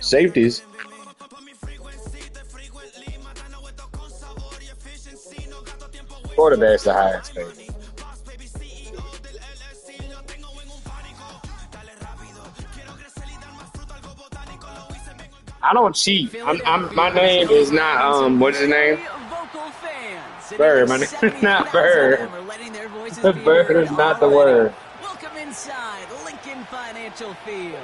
Safeties. Quarterback's the highest paid. I don't cheat. My name is not what's his name? Bird. My name is not Bird. Bird is not the word. Welcome inside Lincoln Financial Field.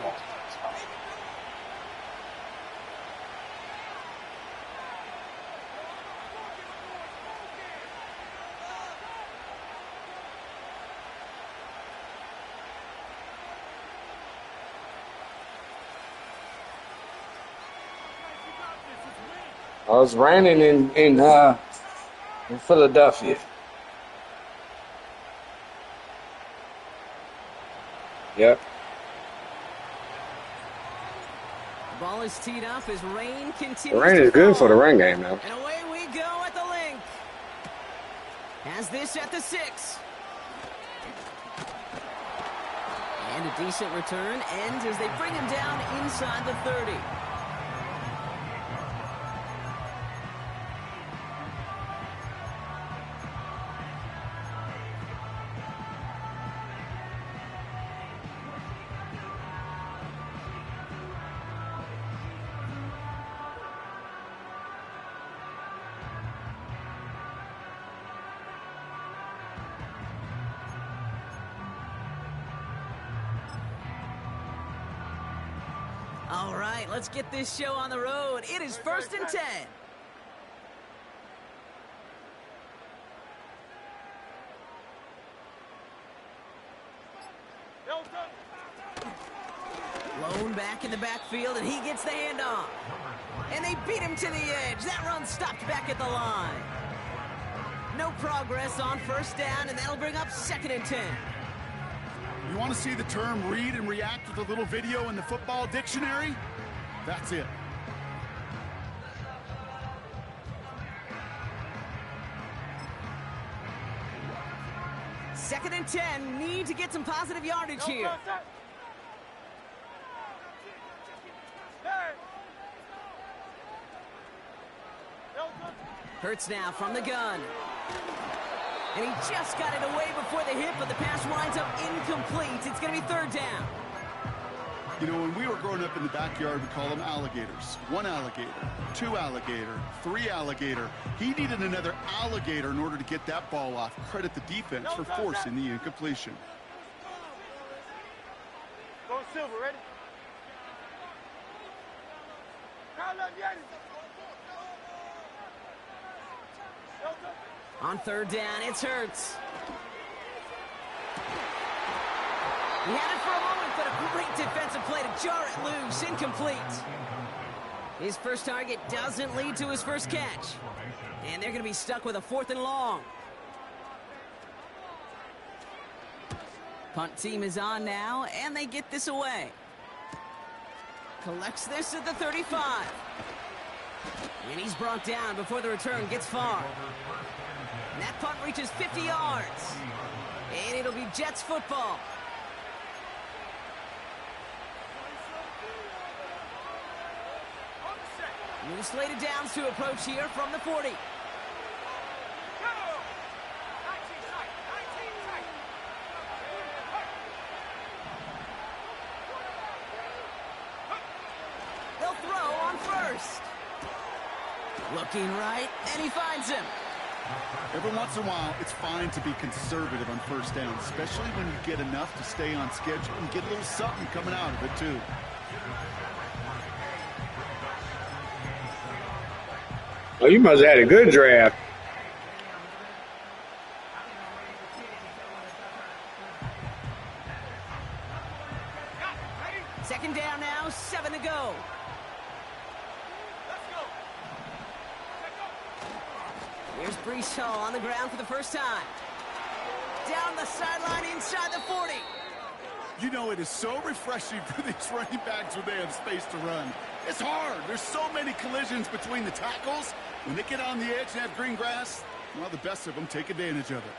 Oh, it's raining in Philadelphia. Yep. The ball is teed up as rain continues. The rain is good for the run game, though. And away we go at the link. Has this at the 6. And a decent return ends as they bring him down inside the 30. All right, let's get this show on the road. It is 1st and 10. Lone back in the backfield, and he gets the handoff. And they beat him to the edge. That run stopped back at the line. No progress on 1st down, and that'll bring up 2nd and 10. You want to see the term read and react with a little video in the football dictionary? That's it. Second and 10. Need to get some positive yardage here. Hurts now from the gun. And he just got it away before the hit, but the pass winds up incomplete. It's going to be 3rd down. You know, when we were growing up in the backyard, we call them alligators. 1 alligator, 2 alligator, 3 alligator. He needed another alligator in order to get that ball off. Credit the defense for forcing the incompletion. Go Silver, ready? On 3rd down, it's Hurts. He had it for a moment, but a great defensive play to jar it loose. Incomplete. His first target doesn't lead to his first catch. And they're going to be stuck with a 4th and long. Punt team is on now, and they get this away. Collects this at the 35. And he's brought down before the return gets far. And that punt reaches 50 yards. And it'll be Jets football. New slated downs to approach here from the 40. They'll throw on 1st. Looking right, and he finds him. Every once in a while, it's fine to be conservative on 1st down, especially when you get enough to stay on schedule and get a little something coming out of it, too. Oh, you must have had a good draft. Second down now, 7 to go. Here's Breece Hall on the ground for the first time. Down the sideline inside the 40. You know, it is so refreshing for these running backs when they have space to run. It's hard. There's so many collisions between the tackles. When they get on the edge and have green grass, well, the best of them take advantage of it.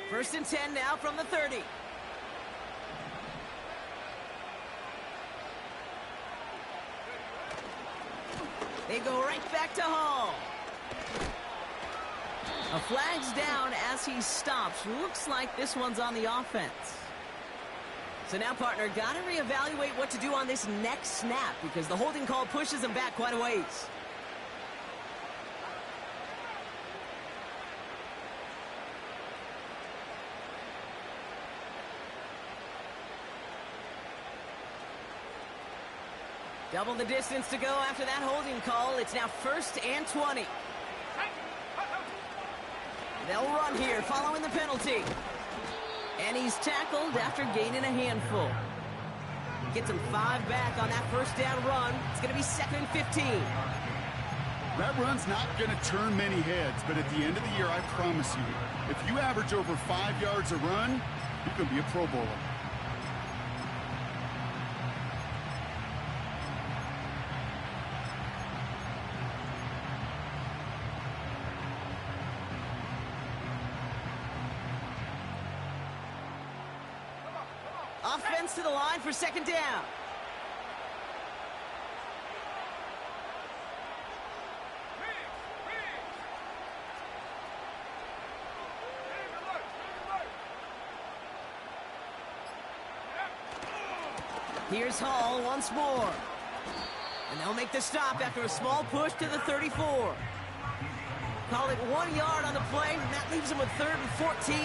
First and 10 now from the 30. They go right back to Hall. A flag's down as he stops. Looks like this one's on the offense. So now, partner, got to reevaluate what to do on this next snap because the holding call pushes him back quite a ways. Double the distance to go after that holding call. It's now 1st and 20. They'll run here following the penalty. And he's tackled after gaining a handful. Gets him 5 back on that first down run. It's going to be 2nd and 15. That run's not going to turn many heads, but at the end of the year, I promise you, if you average over 5 yards a run, you're going to be a Pro Bowler. Offense to the line for 2nd down. Here's Hall once more. And they'll make the stop after a small push to the 34. Call it 1 yard on the play, and that leaves them with 3rd and 14.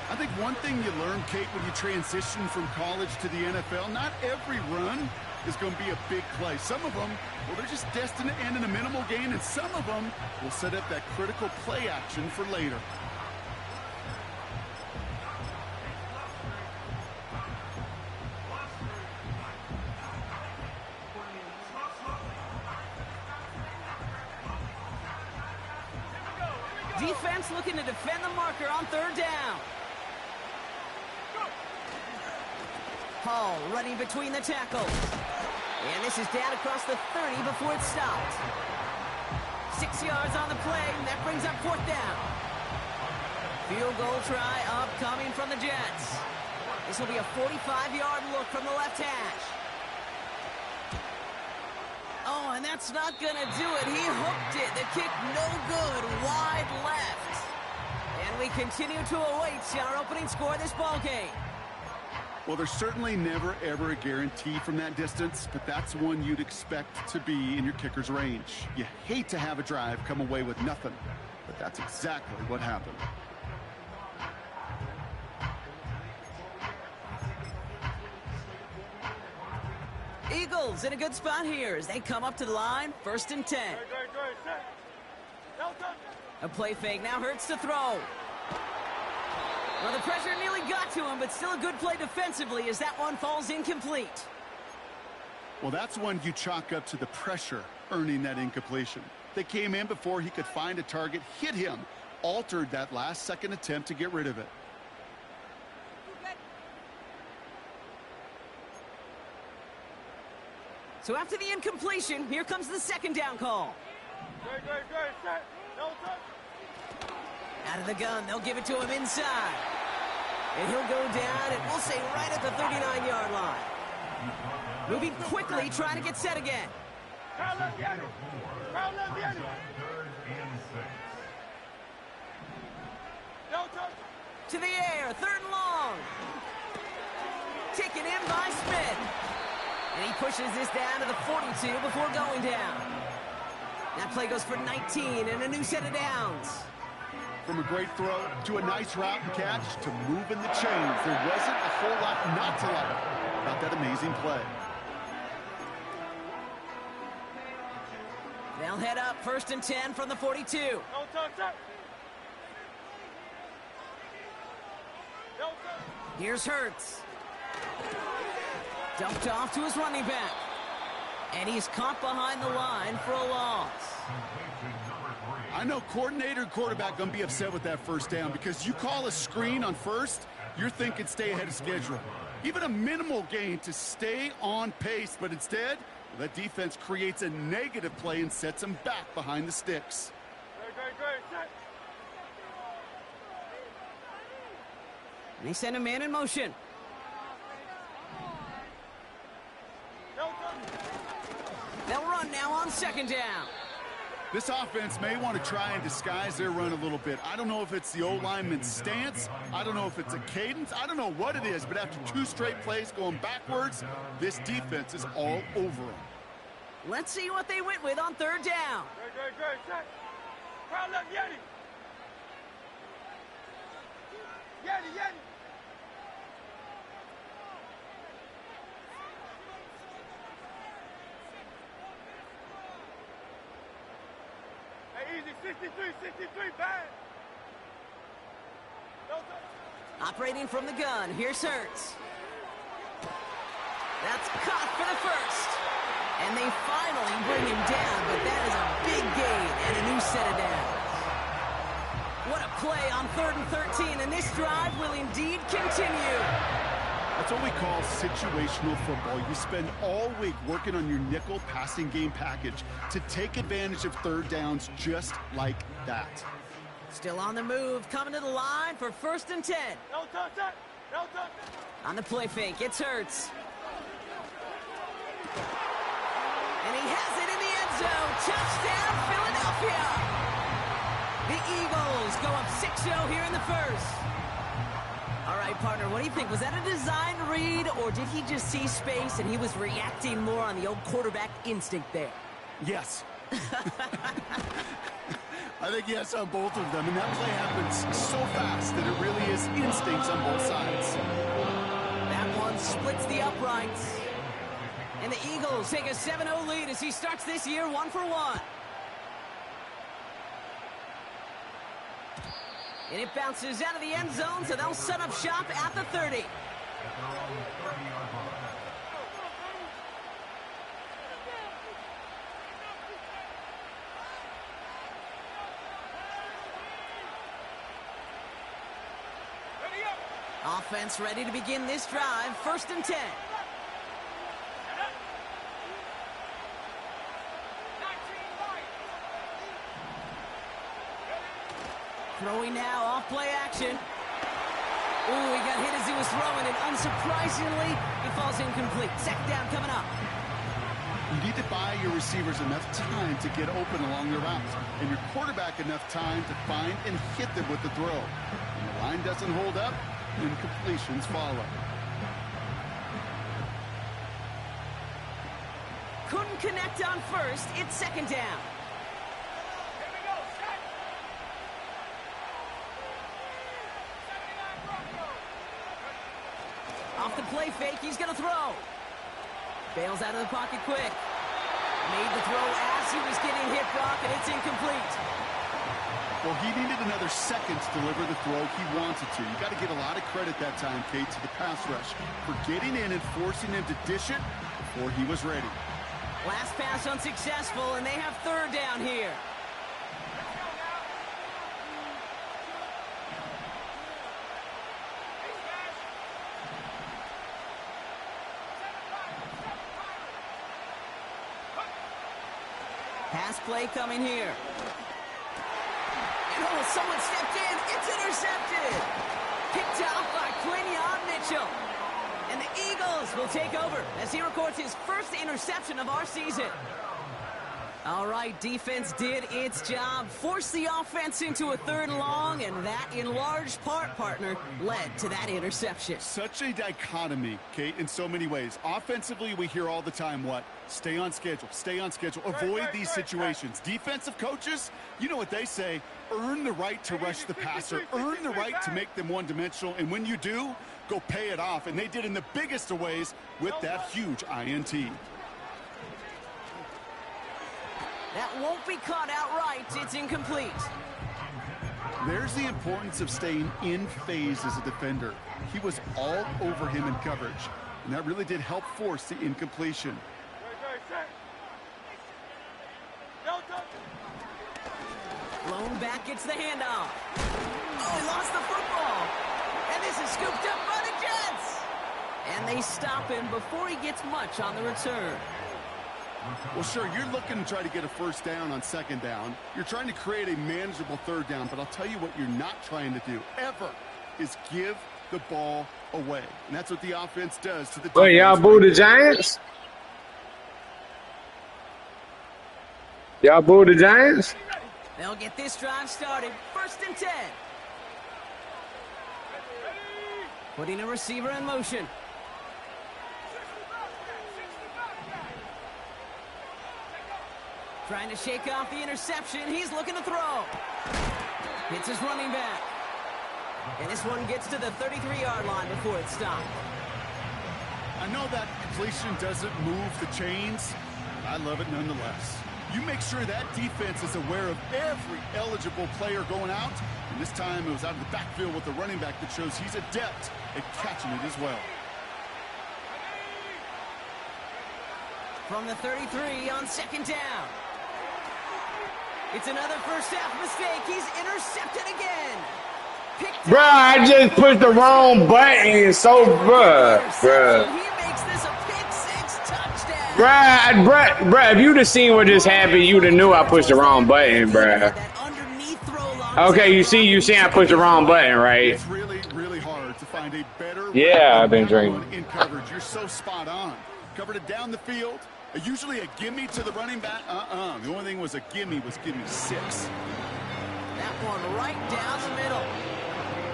I think one thing you learn, Kate, when you transition from college to the NFL, not every run is going to be a big play. Some of them, well, they're just destined to end in a minimal gain, and some of them will set up that critical play action for later. Defense looking to defend the marker on 3rd down. Hall running between the tackles. And this is down across the 30 before it stopped. 6 yards on the play, and that brings up 4th down. Field goal try upcoming from the Jets. This will be a 45-yard look from the left hash. Oh, and that's not going to do it. He hooked it. The kick no good, wide left. And we continue to await our opening score of this ball game. Well, there's certainly never, ever a guarantee from that distance, but that's one you'd expect to be in your kicker's range. You hate to have a drive come away with nothing, but that's exactly what happened. Eagles in a good spot here as they come up to the line, 1st and 10. A play fake now hurts to throw. Well, the pressure nearly got to him, but still a good play defensively as that one falls incomplete. Well, that's one you chalk up to the pressure earning that incompletion. They came in before he could find a target, hit him, altered that last-second attempt to get rid of it. So after the incompletion, here comes the 2nd down call. Out of the gun, they'll give it to him inside. And he'll go down, and we'll say right at the 39-yard line. Moving quickly, trying to get set again. To the air, 3rd and long. Taken in by Smith. And he pushes this down to the 42 before going down. That play goes for 19 and a new set of downs. From a great throw to a nice route and catch to moving the chains, there wasn't a whole lot not to like about that amazing play. They'll head up 1st and 10 from the 42. Here's Hurts. Dumped off to his running back. And he's caught behind the line for a loss. I know coordinator and quarterback going to be upset with that 1st down because you call a screen on 1st, you're thinking stay ahead of schedule. Even a minimal gain to stay on pace, but instead, that defense creates a negative play and sets them back behind the sticks. And they send a man in motion. They'll run now on second down. This offense may want to try and disguise their run a little bit. I don't know if it's the O-lineman's stance. I don't know if it's a cadence. I don't know what it is, but after 2 straight plays going backwards, this defense is all over them. Let's see what they went with on third down. Great. Crowd left, Yeti. Yeti. Hey, easy, 63, bang. Operating from the gun, here's Hurts. That's caught for the first. And they finally bring him down, but that is a big gain and a new set of downs. What a play on 3rd and 13, and this drive will indeed continue. That's what we call situational football. You spend all week working on your nickel passing game package to take advantage of third downs just like that. Still on the move, coming to the line for 1st and 10. No touch it. On the play fake, it's Hurts. And he has it in the end zone. Touchdown, Philadelphia. The Eagles go up 6-0 here in the first. All right, partner, what do you think? Was that a design read, or did he just see space and he was reacting more on the old quarterback instinct there? Yes. I think yes on both of them, and that play happens so fast that it really is instincts on both sides. That one splits the uprights. And the Eagles take a 7-0 lead as he starts this year 1-for-1. And it bounces out of the end zone, so they'll set up shop at the 30. Offense ready to begin this drive, 1st and 10. Throwing now, off play action. Ooh, he got hit as he was throwing, and unsurprisingly, he falls incomplete. Second down coming up. You need to buy your receivers enough time to get open along the route, and your quarterback enough time to find and hit them with the throw. When the line doesn't hold up, incompletions follow. Couldn't connect on first. It's second down. Off the play fake, he's going to throw. Bails out of the pocket quick. Made the throw as he was getting hit, Brock, and it's incomplete. Well, he needed another second to deliver the throw he wanted to. You got to give a lot of credit that time, Kate, to the pass rush for getting in and forcing him to dish it before he was ready. Last pass unsuccessful, and they have third down here. Pass play coming here. And oh, someone stepped in. It's intercepted. Picked off by Quinyon Mitchell. And the Eagles will take over as he records his first interception of our season. All right, defense did its job, forced the offense into a 3rd and long, and that, in large part, partner, led to that interception. Such a dichotomy, Kate, in so many ways. Offensively, we hear all the time what? Stay on schedule, avoid these situations. Defensive coaches, you know what they say, earn the right to rush the passer, earn the right to make them one-dimensional, and when you do, go pay it off. And they did in the biggest of ways with that huge INT. That won't be caught outright. It's incomplete. There's the importance of staying in phase as a defender. He was all over him in coverage, and that really did help force the incompletion. Blown back gets the handoff. Oh, he lost the football. And this is scooped up by the Jets. And they stop him before he gets much on the return. Well, sure, you're looking to try to get a first down on second down. You're trying to create a manageable third down, but I'll tell you what you're not trying to do, ever, is give the ball away. And that's what the offense does to the defense. Well, y'all boo the Giants? Y'all boo the Giants? They'll get this drive started. 1st and 10. Putting a receiver in motion. Trying to shake off the interception. He's looking to throw. Hits his running back. And this one gets to the 33-yard line before it's stopped. I know that completion doesn't move the chains. I love it nonetheless. You make sure that defense is aware of every eligible player going out. And this time it was out of the backfield with the running back that shows he's adept at catching it as well. From the 33 on 2nd down. It's another first half mistake. He's intercepted again. Bruh, I just pushed the wrong button. So, bruh. He makes this a pick-6 touchdown. Bruh, if you'd have seen what just happened, you'd have knew I pushed the wrong button, bruh. Okay, you see I pushed the wrong button, right? It's really, really hard to find a better Yeah, I've been drinking. in coverage. You're so spot on. Covered it down the field. Usually a gimme to the running back. The only thing was a gimme 6. That one right down the middle.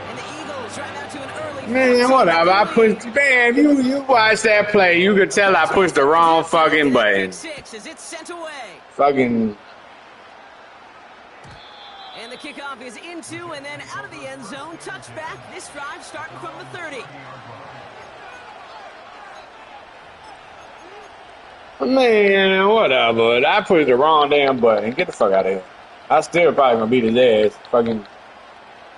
And the Eagles right now to an early. Man, whatever. I pushed. Man, you watch that play. You could tell I pushed the wrong fucking button. 6 as it's sent away. Fucking. And the kickoff is into and then out of the end zone. Touchback. This drive starting from the 30. Man, whatever. I pushed the wrong damn button. Get the fuck out of here. I still probably gonna beat his ass. Fucking.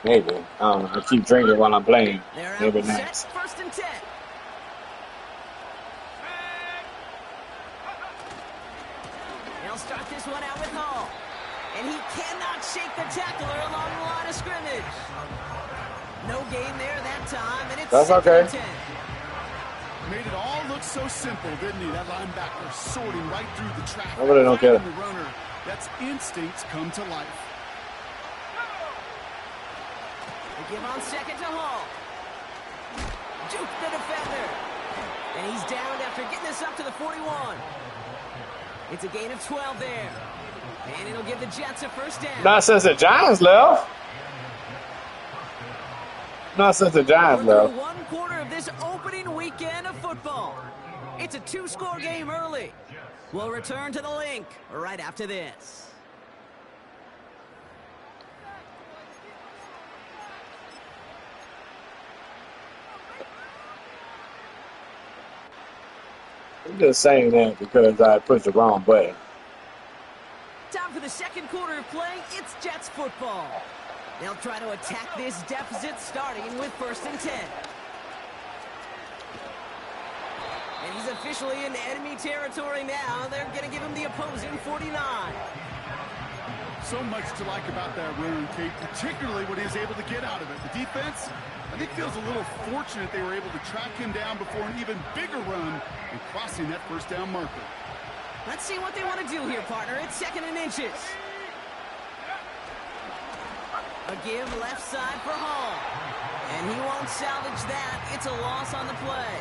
Maybe. I don't know. I keep drinking while I'm playing. Maybe nice. 1st and 10. They'll start this one out with Hall. And he cannot shake the tackler along the line of scrimmage. No gain there that time, and it's That's okay. 10. Made it all look so simple, didn't he? That linebacker sorting right through the traffic. I really don't care. The runner. That's instincts come to life. They give on 2nd to Hall. Juke the defender. And he's downed after getting this up to the 41. It's a gain of 12 there. And it'll give the Jets a 1st down. Not since the Giants left. Not since the Giants left. 1/4 of this opening weekend of football. It's a 2-score game early. We'll return to the link right after this. I'm just saying that because I pushed the wrong button. Time for the 2nd quarter of play. It's Jets football. They'll try to attack this deficit starting with 1st and 10. And he's officially in enemy territory now. They're going to give him the opposing 49. So much to like about that run, Kate, particularly what he was able to get out of it. The defense, I think, feels a little fortunate they were able to track him down before an even bigger run and crossing that 1st down marker. Let's see what they want to do here, partner. It's 2nd and inches. A give left side for Hall. And he won't salvage that. It's a loss on the play.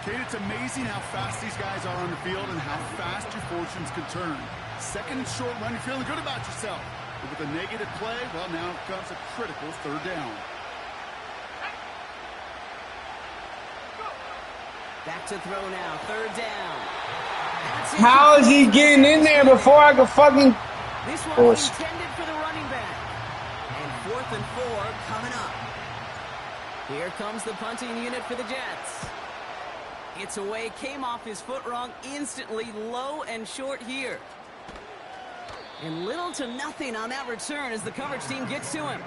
Kate, it's amazing how fast these guys are on the field and how fast your fortunes can turn. 2nd and short run, you're feeling good about yourself. But with a negative play, well, now comes a critical 3rd down. Back to throw now. 3rd down. How is he getting in there before I could fucking... This one was intended for the running back. And 4th and 4 coming up. Here comes the punting unit for the Jets. It's away, came off his foot wrong instantly, low and short here. And little to nothing on that return as the coverage team gets to him.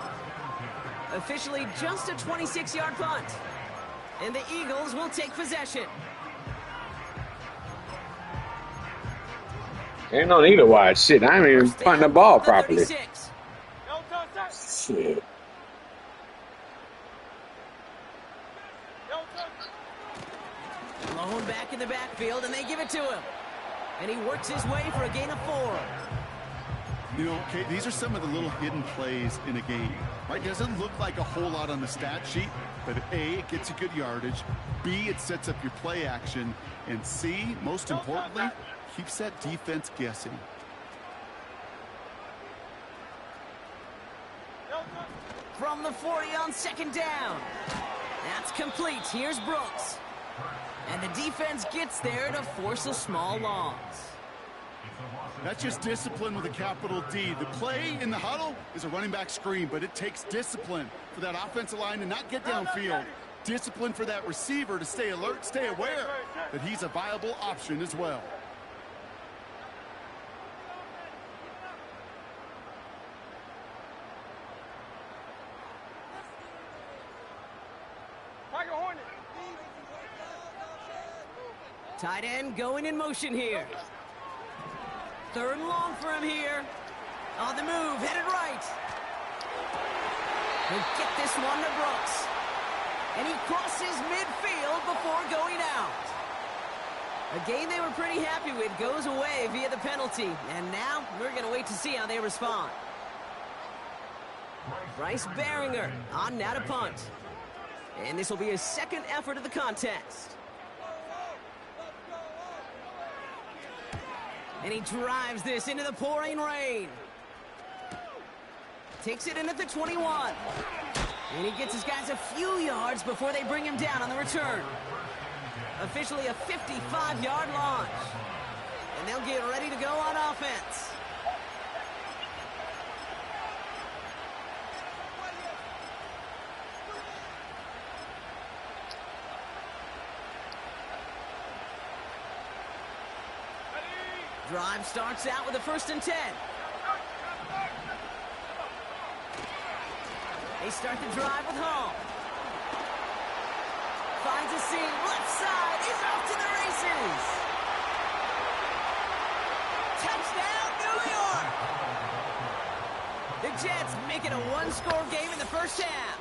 Officially just a 26-yard punt. And the Eagles will take possession. Ain't no need to watch. Shit, I ain't even punting the ball properly. Shit. Lone back in the backfield, and they give it to him. And he works his way for a gain of 4. You know, Kate, these are some of the little hidden plays in a game, right? Doesn't look like a whole lot on the stat sheet, but A, it gets you good yardage, B, it sets up your play action, and C, most importantly, keeps that defense guessing. From the 40 on second down. That's complete. Here's Brooks. And the defense gets there to force a small loss. That's just discipline with a capital D. The play in the huddle is a running back screen, but it takes discipline for that offensive line to not get downfield. Discipline for that receiver to stay alert, stay aware that he's a viable option as well. Tight end going in motion here. Third and long for him here. On the move, headed right. He'll get this one to Brooks. And he crosses midfield before going out. A game they were pretty happy with goes away via the penalty. And now we're going to wait to see how they respond. Bryce Baringer on now to punt. And this will be his second effort of the contest. And he drives this into the pouring rain. Takes it in at the 21. And he gets his guys a few yards before they bring him down on the return. Officially a 55-yard launch. And they'll get ready to go on offense. Drive starts out with a 1st and 10. They start the drive with Hall. Finds a seam, left side, he's off to the races. Touchdown, New York! The Jets make it a one-score game in the first half.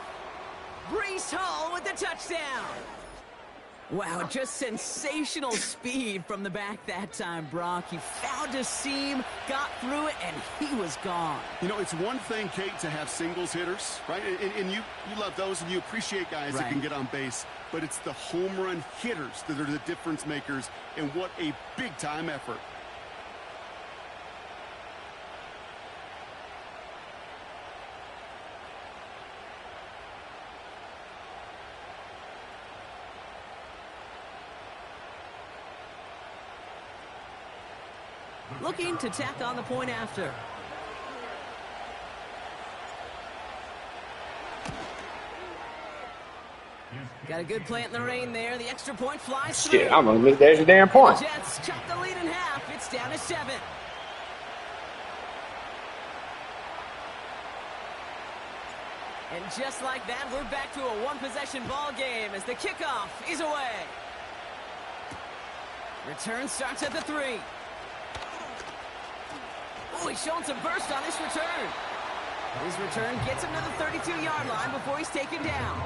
Breece Hall with the touchdown. Wow, just sensational speed from the back that time, Brock. He found a seam, got through it, and he was gone. You know, it's one thing, Kate, to have singles hitters, right? And you love those, and you appreciate guys that can get on base. But it's the home run hitters that are the difference makers, and what a big-time effort. Looking to tack on the point after. Got a good plant in the rain there. The extra point flies through. Shit, I'm gonna miss that damn point. The Jets chop the lead in half. It's down to 7. And just like that, we're back to a one-possession ball game as the kickoff is away. Return starts at the 3. Oh, he's showing some burst on this return. His return gets him to the 32-yard line before he's taken down.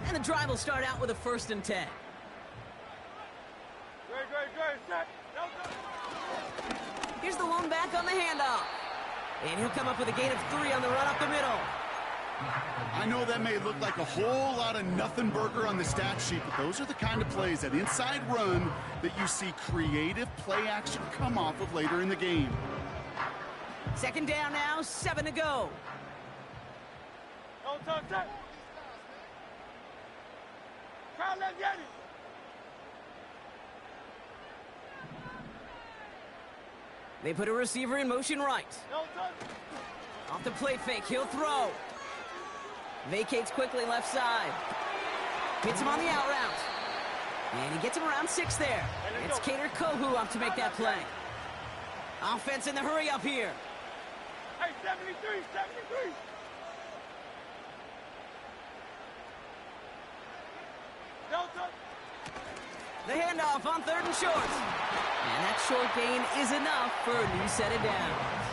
And the drive will start out with a 1st and 10. Here's the lone back on the handoff. And he'll come up with a gain of 3 on the run up the middle. I know that may look like a whole lot of nothing burger on the stat sheet, but those are the kind of plays, that inside run, that you see creative play action come off of later in the game. 2nd down now, 7 to go. Crowd left Yeti. They put a receiver in motion right. Off the play fake, he'll throw. Vacates quickly left side. Hits him on the out route. And he gets him around 6 there. It's Kader Kohou up to make that play. Offense in the hurry up here. Hey, 73, 73. The handoff on 3rd and short. And that short gain is enough for a new set of downs.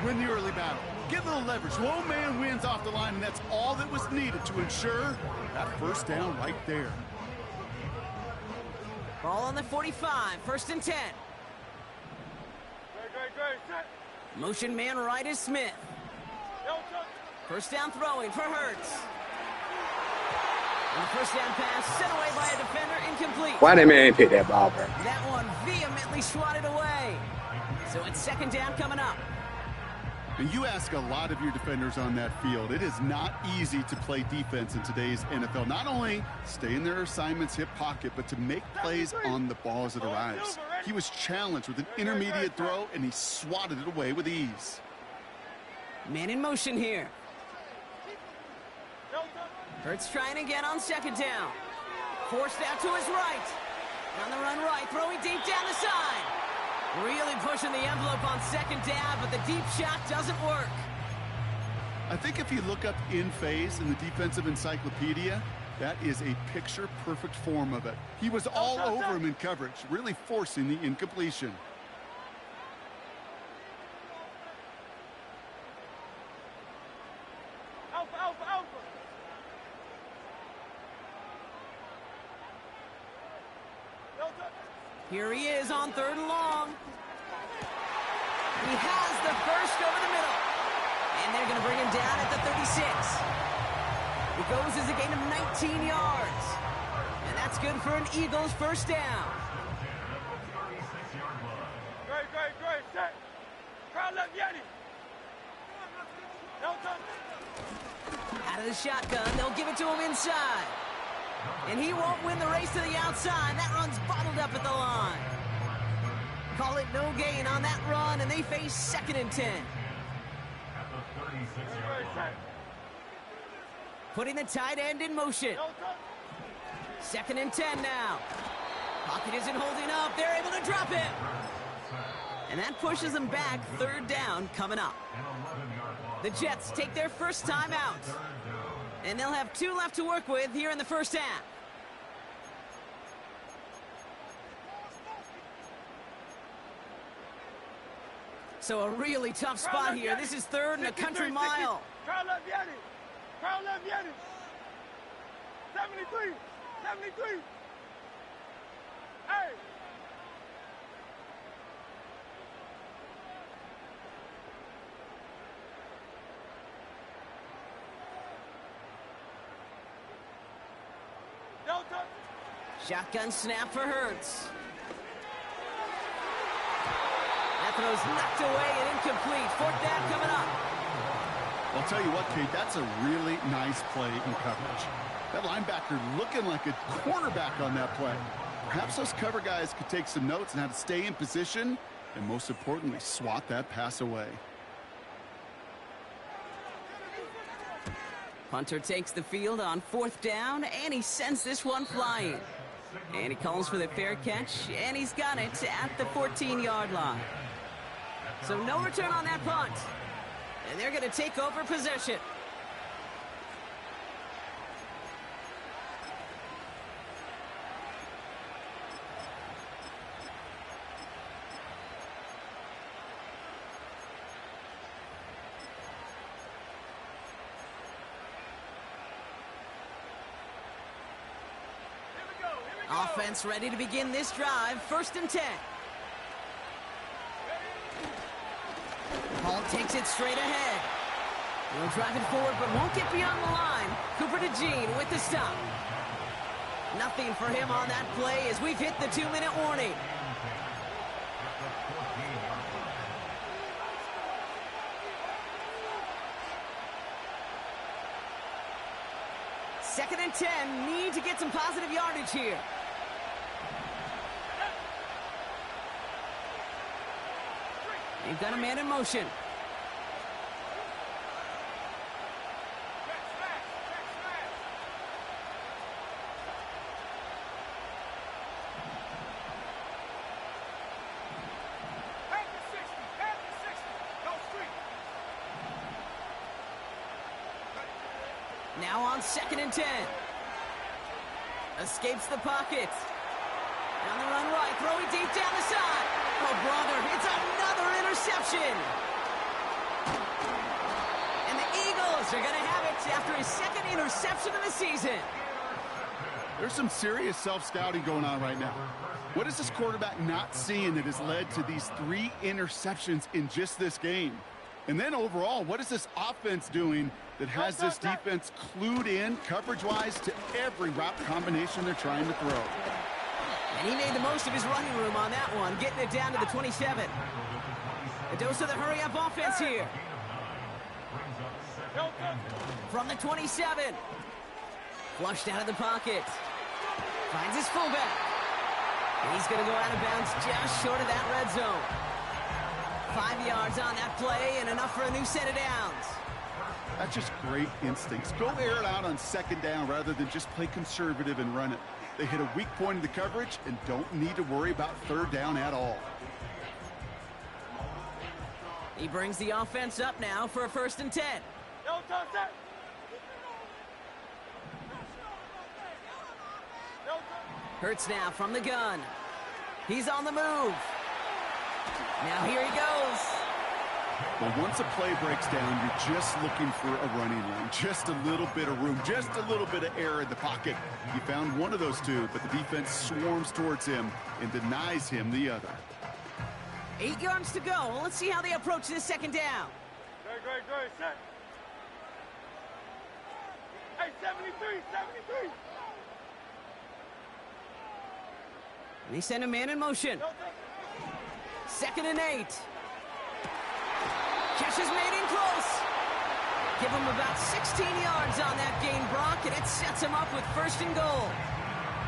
Win the early battle. Get a little leverage. Low man wins off the line, and that's all that was needed to ensure that first down right there. Ball on the 45, 1st and 10. Great, set. Motion man right is Smith. Yo, touch. First down throwing for Hurts. And the first down pass sent away by a defender, incomplete. Why that man pick that ball, bro? That one vehemently swatted away. So it's 2nd down coming up. And you ask a lot of your defenders on that field. It is not easy to play defense in today's NFL. Not only stay in their assignment's hip pocket, but to make plays on the ball as it arrives. He was challenged with an intermediate throw, and he swatted it away with ease. Man in motion here. Yo, touch. Hurts trying again on 2nd down. Forced out to his right. On the run right, throwing deep down the side. Really pushing the envelope on 2nd down, but the deep shot doesn't work. I think if you look up in phase in the defensive encyclopedia, that is a picture-perfect form of it. He was all over him in coverage, really forcing the incompletion. Alpha, alpha, alpha. Yo, touch. Here he is on 3rd and long. He has the first over the middle. And they're going to bring him down at the 36. It goes as a gain of 19 yards. And that's good for an Eagles first down. Great, set. Crowd left, Yeti. Yo, touch. Out of the shotgun, they'll give it to him inside. And he won't win the race to the outside. That run's bottled up at the line. Call it no gain on that run, and they face 2nd and 10. Great, set. Putting the tight end in motion. Yo, touch. 2nd and 10 now. Pocket isn't holding up. They're able to drop it. And that pushes them back. 3rd down coming up. The Jets take their first time out. And they'll have 2 left to work with here in the first half. So a really tough spot here. This is 3rd and a country mile. Crowd left, Yeti. Crowd left, Yeti. 73. Hey. Yo, touch. Shotgun snap for Hurts. That throw's knocked away and incomplete. 4th down coming up. I'll tell you what, Kate, that's a really nice play in coverage. That linebacker looking like a cornerback on that play. Perhaps those cover guys could take some notes on how to stay in position and, most importantly, swat that pass away. Punter takes the field on 4th down, and he sends this one flying. And he calls for the fair catch, and he's got it at the 14-yard line. So no return on that punt. And they're going to take over possession. Offense ready to begin this drive. 1st and 10. Hall takes it straight ahead. He'll drive it forward, but won't get beyond the line. Cooper DeJean with the stop. Nothing for him on that play as we've hit the 2-minute warning. Second and 10. Need to get some positive yardage here. They've got a man in motion. Now on 2nd and 10. Escapes the pocket. On the run right, throwing deep down the side. Oh, brother, it's another interception. And the Eagles are going to have it after his second interception of the season. There's some serious self-scouting going on right now. What is this quarterback not seeing that has led to these 3 interceptions in just this game? And then overall, what is this offense doing that has this defense clued in coverage-wise to every route combination they're trying to throw? And he made the most of his running room on that one, getting it down to the 27. A dose of the hurry-up offense here. From the 27. Flushed out of the pocket. Finds his fullback. And he's going to go out of bounds just short of that red zone. 5 yards on that play and enough for a new set of downs. That's just great instincts. Go air it out on second down rather than just play conservative and run it. They hit a weak point in the coverage and don't need to worry about third down at all. He brings the offense up now for a 1st and 10. Hurts now from the gun. He's on the move. Now here he goes. Well, once a play breaks down, you're just looking for a running lane. Just a little bit of room, just a little bit of air in the pocket. You found one of those two, but the defense swarms towards him and denies him the other. 8 yards to go. Well, let's see how they approach this second down. Great, set. Hey, 73. They send a man in motion. 2nd and 8. Kesha's made in close. Give him about 16 yards on that gain, Brock, and it sets him up with 1st and goal.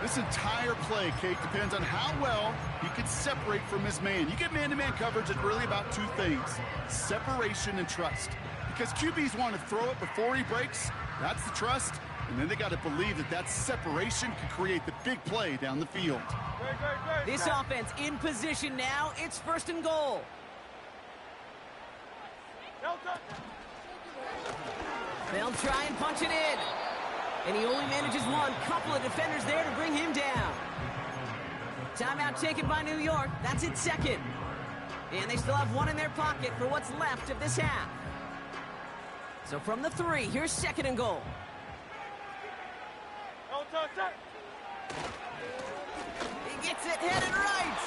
This entire play, Kate, depends on how well he can separate from his man. You get man-to-man coverage, it's really about 2 things, separation and trust. Because QBs want to throw it before he breaks, that's the trust, and then they got to believe that that separation can create the big play down the field. This offense in position now, it's 1st and goal. They'll try and punch it in. And he only manages one. Couple of defenders there to bring him down. Timeout taken by New York. That's its 2nd. And they still have 1 in their pocket for what's left of this half. So from the 3, here's 2nd and goal. He gets it headed right.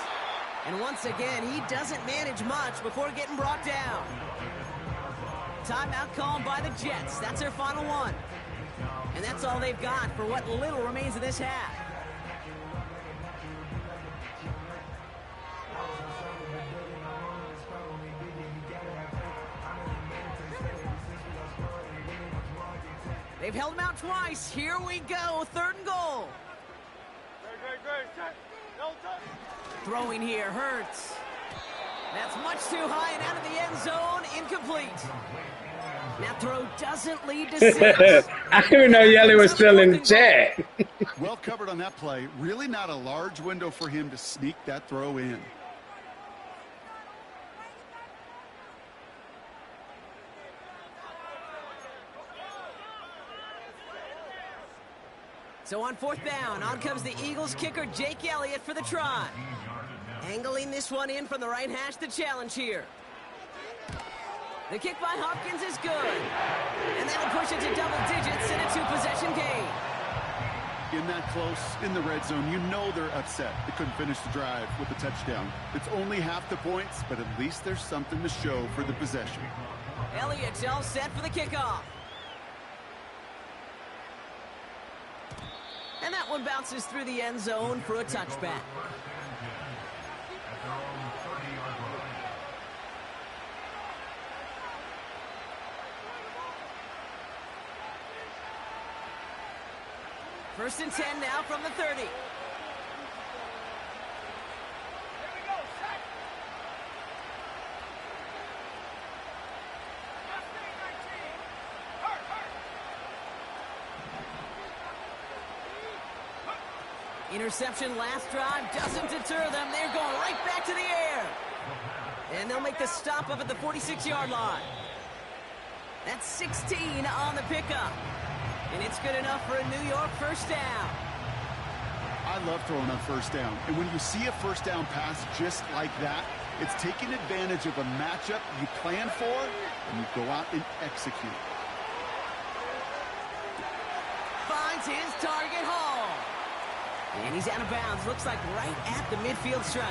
And once again, he doesn't manage much before getting brought down. Timeout called by the Jets. That's their final one. And that's all they've got for what little remains of this half. They've held him out twice. Here we go. 3rd and goal. Throwing here hurts. That's much too high and out of the end zone. Incomplete. That throw doesn't lead to 6. I didn't even know Yelly was still in the chat. Well covered on that play. Really not a large window for him to sneak that throw in. So on 4th down, on comes the Eagles kicker, Jake Elliott, for the try. Angling this one in from the right hash to challenge here. The kick by Hopkins is good. And that'll push it to double digits in a 2-possession game. In that close, in the red zone, you know they're upset. They couldn't finish the drive with the touchdown. It's only half the points, but at least there's something to show for the possession. Elliott's all set for the kickoff. And that one bounces through the end zone for a touchback. First and 10 now from the 30. Interception last drive doesn't deter them. They're going right back to the air. And they'll make the stop up at the 46-yard line. That's 16 on the pickup. And it's good enough for a New York first down. I love throwing on first down. And when you see a first down pass just like that, it's taking advantage of a matchup you plan for, and you go out and execute. Finds his target, Hall. And he's out of bounds. Looks like right at the midfield stripe.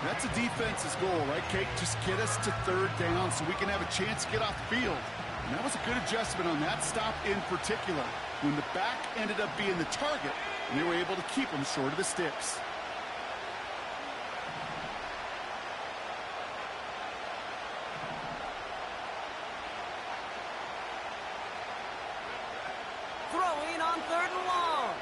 That's a defense's goal, right, Kate? Just get us to third down so we can have a chance to get off the field. And that was a good adjustment on that stop in particular, when the back ended up being the target, and they were able to keep him short of the sticks. Throwing on 3rd and long.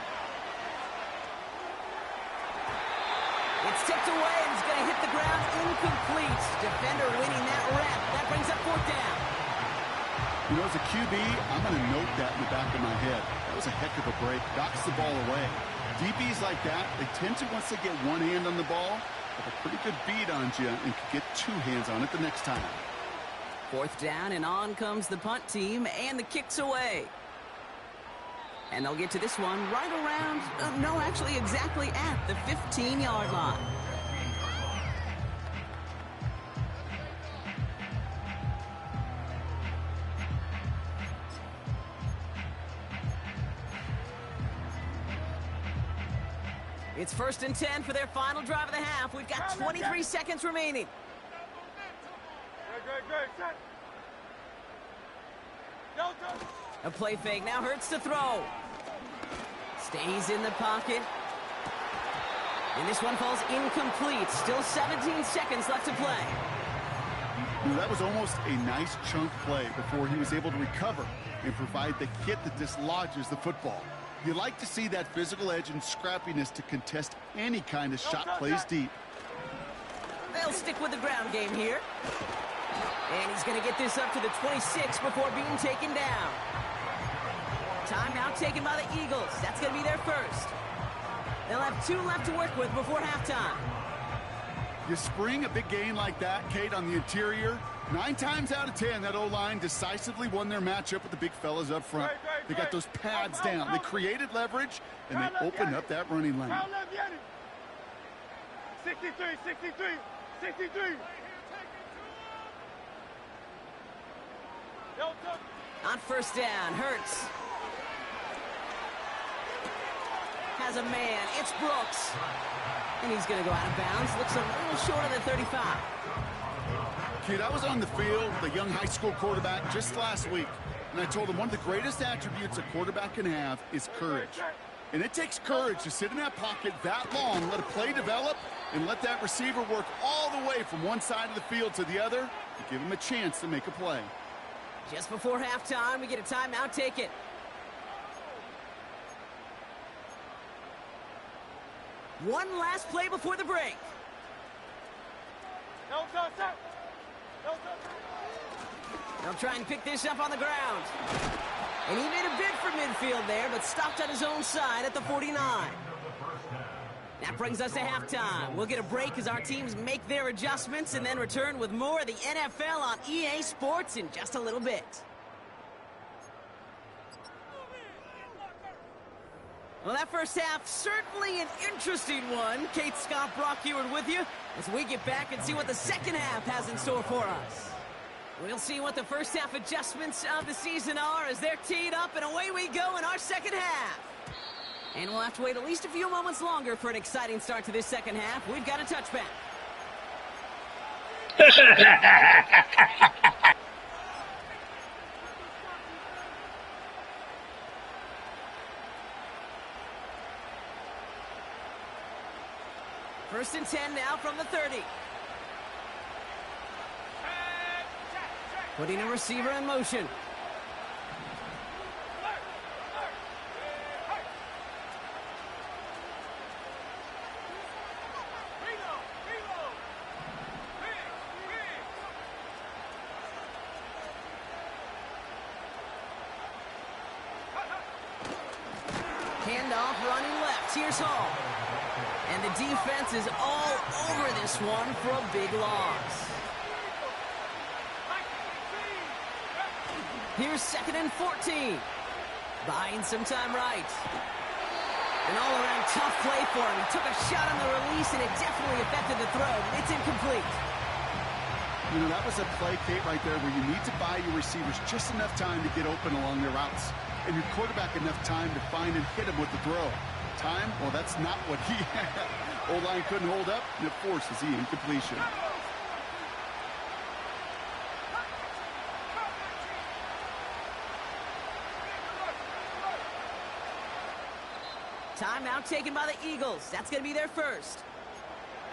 It's tipped away and he's going to hit the ground incomplete. Defender winning that rep. That brings up 4th down. You know, as a QB, I'm going to note that in the back of my head. That was a heck of a break. Knocks the ball away. DBs like that, they tend to, once they get one hand on the ball, have a pretty good beat on you and can get 2 hands on it the next time. 4th down, and on comes the punt team, and the kick's away. And they'll get to this one right around, no, actually exactly at the 15-yard line. It's 1st and 10 for their final drive of the half. We've got 23 seconds remaining. Great, set. Go. A play fake, now Hurts to throw. Stays in the pocket. And this one falls incomplete. Still 17 seconds left to play. That was almost a nice chunk play before he was able to recover and provide the hit that dislodges the football. You like to see that physical edge and scrappiness to contest any kind of shot plays deep. They'll stick with the ground game here. And he's going to get this up to the 26 before being taken down. Timeout taken by the Eagles. That's going to be their first. They'll have 2 left to work with before halftime. You spring a big gain like that, Kate, on the interior. 9 times out of 10, that O-line decisively won their matchup with the big fellas up front. They got those pads down. They created leverage, and they opened up that running lane. 63. On 1st down, Hurts has a man. It's Brooks. And he's going to go out of bounds. Looks a little short of the 35. Kid, I was on the field with a young high school quarterback just last week, and I told him one of the greatest attributes a quarterback can have is courage. And it takes courage to sit in that pocket that long, let a play develop, and let that receiver work all the way from one side of the field to the other to give him a chance to make a play. Just before halftime, we get a timeout taken. One last play before the break. They'll try and pick this up on the ground. And he made a bid for midfield there, but stopped on his own side at the 49. That brings us to halftime. We'll get a break as our teams make their adjustments and then return with more of the NFL on EA Sports in just a little bit. Well, that first half, certainly an interesting one. Kate Scott, Brock Ewart with you as we get back and see what the second half has in store for us. We'll see what the first half adjustments of the season are as they're teed up, and away we go in our second half. And we'll have to wait at least a few moments longer for an exciting start to this second half. We've got a touchback. First and 10 now from the 30. Putting a receiver in motion. Handoff running left. Here's Hall. And the defense is all over this one for a big loss. Here's 2nd and 14. Buying some time right. An all-around tough play for him. He took a shot on the release, and it definitely affected the throw. It's incomplete. You know, that was a play, Kate, right there where you need to buy your receivers just enough time to get open along their routes, and your quarterback enough time to find and hit him with the throw. Time? Well, that's not what he had. O-line couldn't hold up, and it forces the incompletion. Timeout taken by the Eagles. That's going to be their first.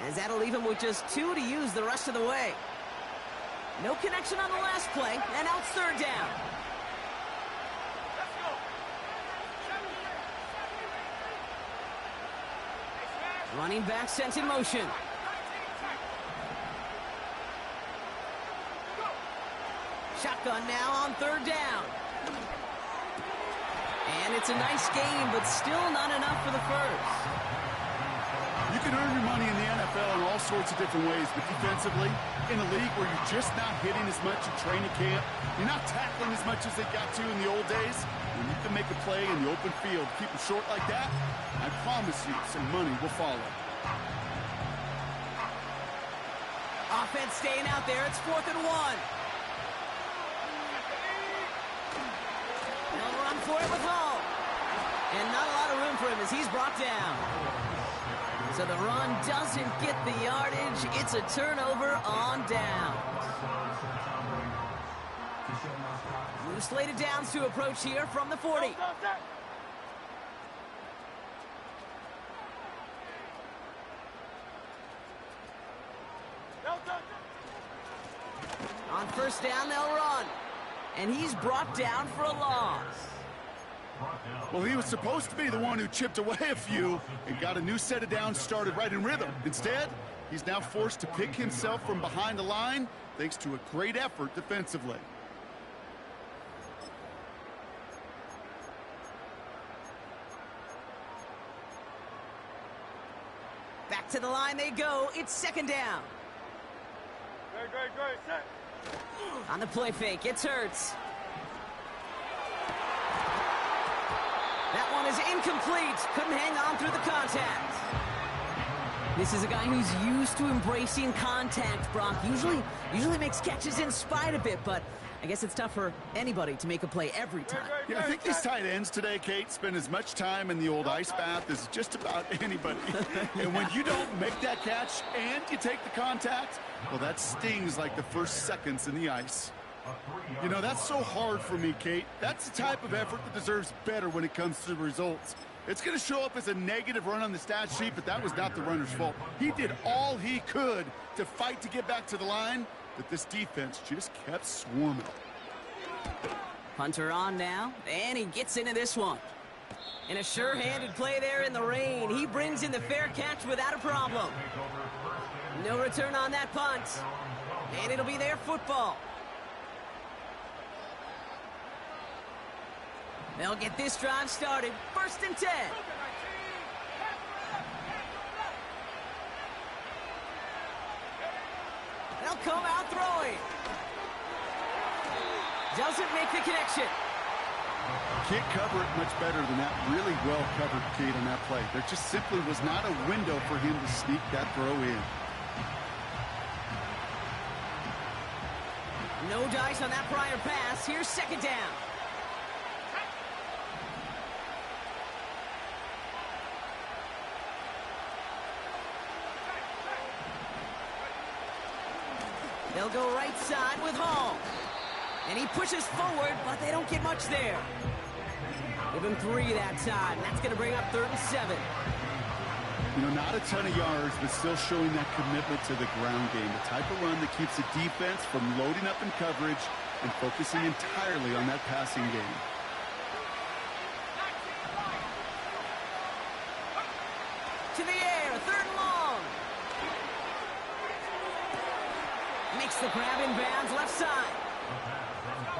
As that'll leave him with just 2 to use the rest of the way. No connection on the last play, and now it's third down. Running back sent in motion. Shotgun now on third down. And it's a nice game, but still not enough for the first. You can earn your money in the NFL in all sorts of different ways, but defensively, in a league where you're just not hitting as much at training camp, you're not tackling as much as they got to in the old days, when you can make a play in the open field, keep it short like that, I promise you some money will follow. Offense staying out there. It's 4th and 1. They'll run for it with Hall. And not a lot of room for him as he's brought down. So the run doesn't get the yardage. It's a turnover on down. New slated downs to approach here from the 40. On first down, they'll run. And he's brought down for a loss. Well, he was supposed to be the one who chipped away a few and got a new set of downs started right in rhythm. Instead, he's now forced to pick himself from behind the line thanks to a great effort defensively. Back to the line they go. It's second down. Great, set. On the play fake, it's Hurts. That one is incomplete. Couldn't hang on through the contact. This is a guy who's used to embracing contact, Brock. Usually makes catches in spite of it, but I guess it's tough for anybody to make a play every time. Yeah, I think these tight ends today, Kate, spend as much time in the old ice bath as just about anybody. And when you don't make that catch and you take the contact, well, that stings like the first seconds in the ice. You know, that's so hard for me, Kate. That's the type of effort that deserves better when it comes to the results. It's going to show up as a negative run on the stat sheet, but that was not the runner's fault. He did all he could to fight to get back to the line, but this defense just kept swarming. Hunter on now, and he gets into this one. And a sure-handed play there in the rain. He brings in the fair catch without a problem. No return on that punt. And it'll be their football. They'll get this drive started. 1st and 10. They'll come out throwing. Doesn't make the connection. Can't cover it much better than that. Really well covered, Kate, on that play. There just simply was not a window for him to sneak that throw in. No dice on that prior pass. Here's second down. They'll go right side with Hall. And he pushes forward, but they don't get much there. Give him 3 that time. That's going to bring up 3rd and 7. You know, not a ton of yards, but still showing that commitment to the ground game. The type of run that keeps the defense from loading up in coverage and focusing entirely on that passing game. To the air, 3rd and long. Makes the grab in bounds left side.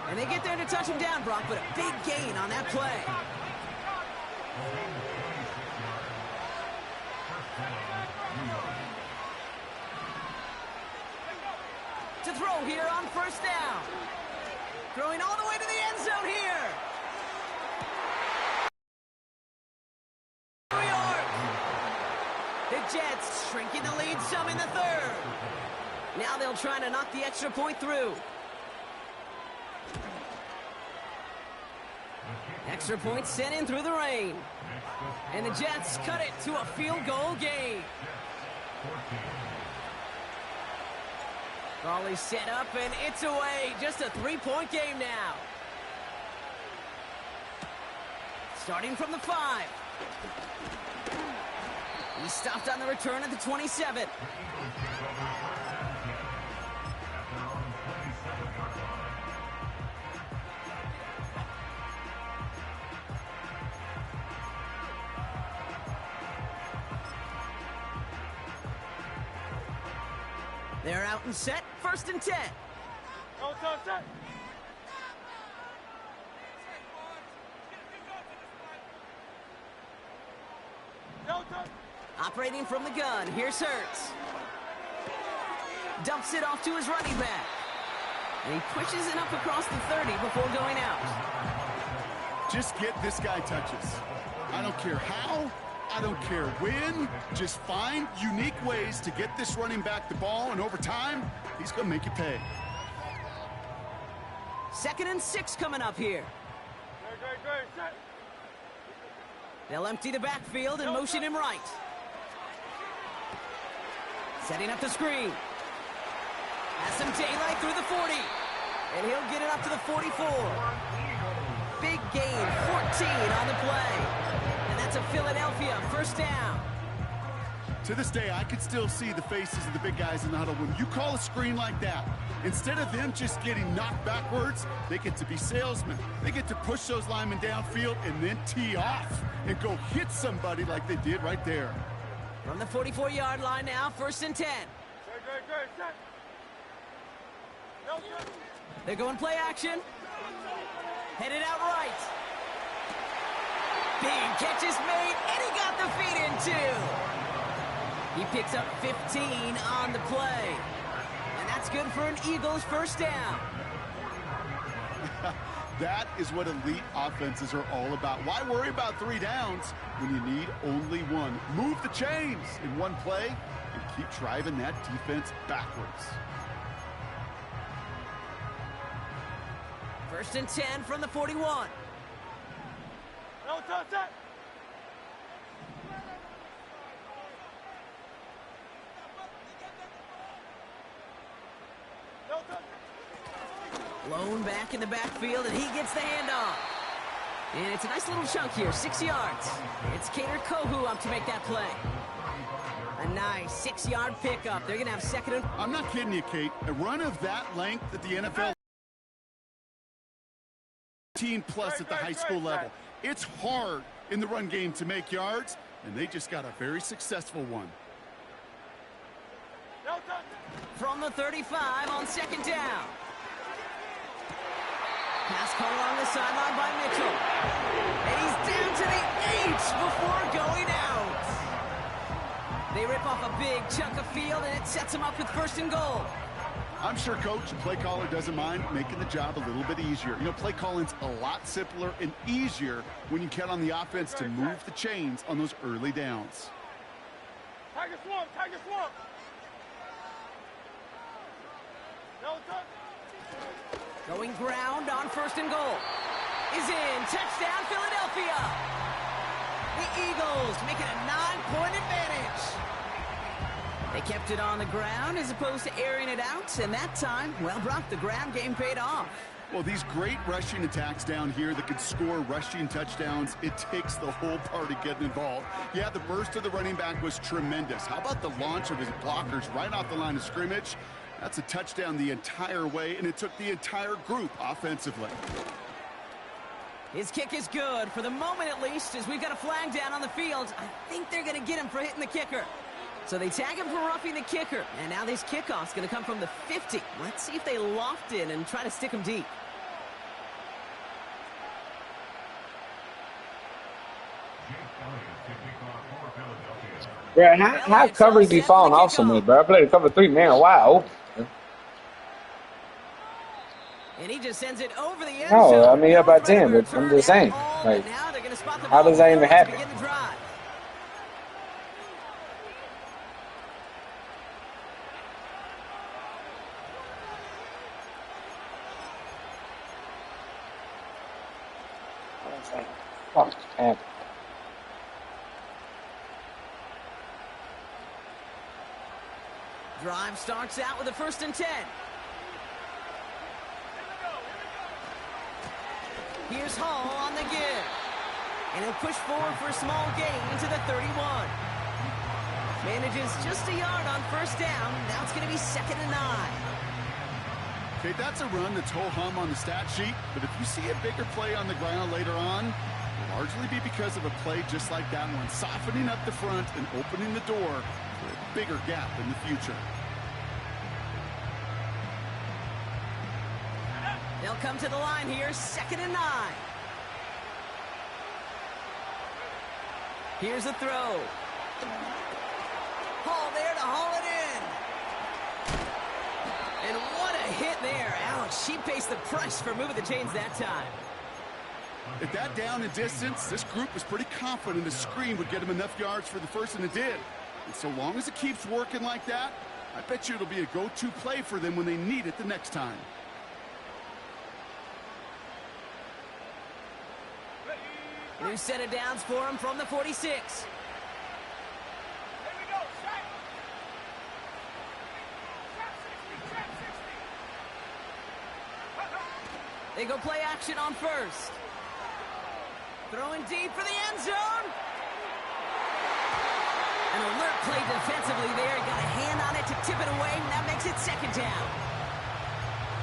And they get there to touch him down, Brock, but a big gain on that play. To throw here on 1st down. Throwing all the way to the end zone here. Here we Jets shrinking the lead some in the third. Now they'll try to knock the extra point through. Extra point sent in through the rain. And the Jets cut it to a field goal game. Crawley set up, and it's away. Just a 3-point game now. Starting from the 5. He stopped on the return at the 27. They're out and set. 1st and 10. No time, set. No time. Operating from the gun, here's Hurts. Dumps it off to his running back. And he pushes it up across the 30 before going out. Just get this guy touches. I don't care how, I don't care when. Just find unique ways to get this running back the ball, and over time, he's going to make you pay. 2nd and 6 coming up here. Great, set. They'll empty the backfield and motion him right. Setting up the screen. Has some daylight through the 40. And he'll get it up to the 44. Big gain, 14 on the play. And that's a Philadelphia 1st down. To this day, I could still see the faces of the big guys in the huddle. When you call a screen like that, instead of them just getting knocked backwards, they get to be salesmen. They get to push those linemen downfield and then tee off and go hit somebody like they did right there. From the 44-yard line now, 1st and 10. Great, set. No time. They're going play action. Headed out right. Big catch is made, and he got the feet in too. He picks up 15 on the play. And that's good for an Eagles 1st down. That is what elite offenses are all about. Why worry about 3 downs when you need only 1? Move the chains in one play and keep driving that defense backwards. 1st and 10 from the 41. No time, set. No time. Blown back in the backfield, and he gets the handoff. And it's a nice little chunk here, 6 yards. It's Kader Kohou up to make that play. A nice 6-yard pickup. They're going to have 2nd and... I'm not kidding you, Kate. A run of that length at the NFL 15+ at the high school level. It's hard in the run game to make yards, and they just got a very successful one. No time. From the 35 on 2nd down. Pass caught along the sideline by Mitchell. And he's down to the 8 before going out. They rip off a big chunk of field, and it sets him up with 1st and goal. I'm sure coach and play caller doesn't mind making the job a little bit easier. You know, play calling's a lot simpler and easier when you count on the offense to move the chains on those early downs. Tiger swamp. No time. Going ground on 1st and goal. Is in. Touchdown, Philadelphia. The Eagles make it a 9-point advantage. They kept it on the ground as opposed to airing it out, and that time, well, Brock, the ground game paid off. Well, these great rushing attacks down here that can score rushing touchdowns, it takes the whole party getting involved. Yeah, the burst of the running back was tremendous. How about the launch of his blockers right off the line of scrimmage? That's a touchdown the entire way, and it took the entire group offensively. His kick is good, for the moment at least, as we've got a flag down on the field. I think they're going to get him for hitting the kicker. So they tag him for roughing the kicker, and now this kickoff's going to come from the 50. Let's see if they loft in and try to stick him deep. Bro, how covers be falling off so much, bro? I played a cover 3, man. Wow. And he just sends it over the end No, zone. I mean, up by 10, but I'm just saying. Like, how does that even happen? Fuck, man. Drive starts out with a 1st and 10. Here's Hall on the give. And he'll push forward for a small gain to the 31. Manages just a yard on 1st down. Now it's going to be 2nd and 9. Okay, that's a run that's ho-hum on the stat sheet, but if you see a bigger play on the ground later on, it'll largely be because of a play just like that one, softening up the front and opening the door for a bigger gap in the future. They'll come to the line here, 2nd and 9. Here's a throw. Hall there to haul it in. And what a hit there. Alex, she pays the price for moving the chains that time. At that down and distance, this group was pretty confident a screen would get him enough yards for the first, and it did. And so long as it keeps working like that, I bet you it'll be a go-to play for them when they need it the next time. New set of downs for him from the 46. They go play action on 1st. Throwing deep for the end zone. An alert play defensively there. Got a hand on it to tip it away, and that makes it 2nd down.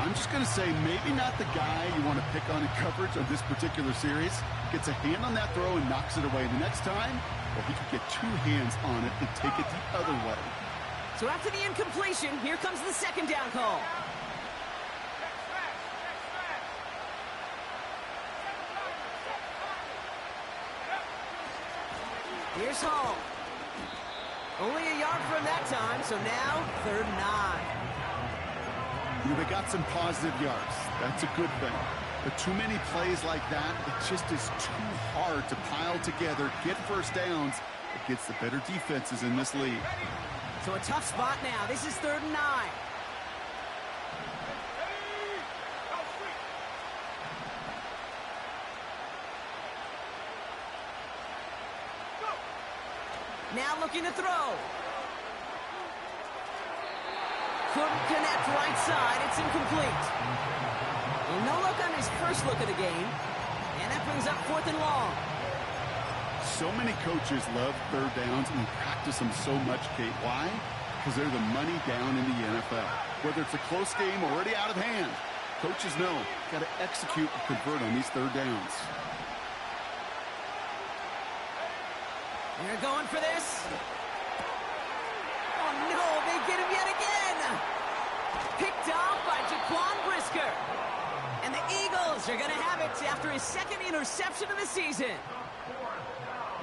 I'm just going to say maybe not the guy you want to pick on in coverage on this particular series. Gets a hand on that throw and knocks it away. The next time, well, he could get 2 hands on it and take it the other way. So after the incompletion, here comes the 2nd down call. Here's Hall. Only a yard from that time, so now 3rd and 9. You know, they got some positive yards. That's a good thing. But too many plays like that, it just is too hard to pile together, get 1st downs against the better defenses in this league. So a tough spot now. This is 3rd and 9. Now looking to throw. Couldn't connect right side. It's incomplete. Well, no luck on his first look of the game. And that brings up 4th and long. So many coaches love 3rd downs and practice them so much, Kate. Why? Because they're the money down in the NFL. Whether it's a close game already out of hand, coaches know got to execute and convert on these 3rd downs. They're going for this. Oh, no, they get him yet again. Picked off by Jaquan Brisker. And the Eagles are going to have it after his 2nd interception of the season.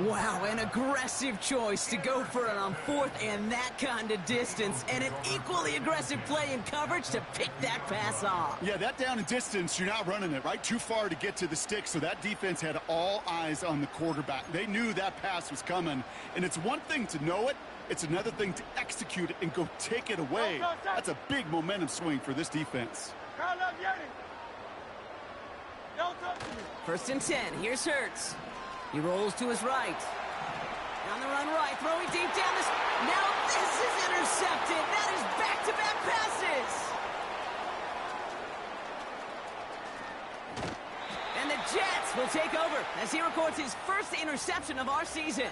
Wow, an aggressive choice to go for it on 4th and that kind of distance. And an equally aggressive play in coverage to pick that pass off. Yeah, that down and distance, you're not running it, right? Too far to get to the stick, so that defense had all eyes on the quarterback. They knew that pass was coming. And it's one thing to know it. It's another thing to execute it and go take it away. That's a big momentum swing for this defense. 1st and 10. Here's Hurts. He rolls to his right. On the run right, throwing deep down this. Now this is intercepted. That is back-to-back passes. And the Jets will take over as he records his 1st interception of our season.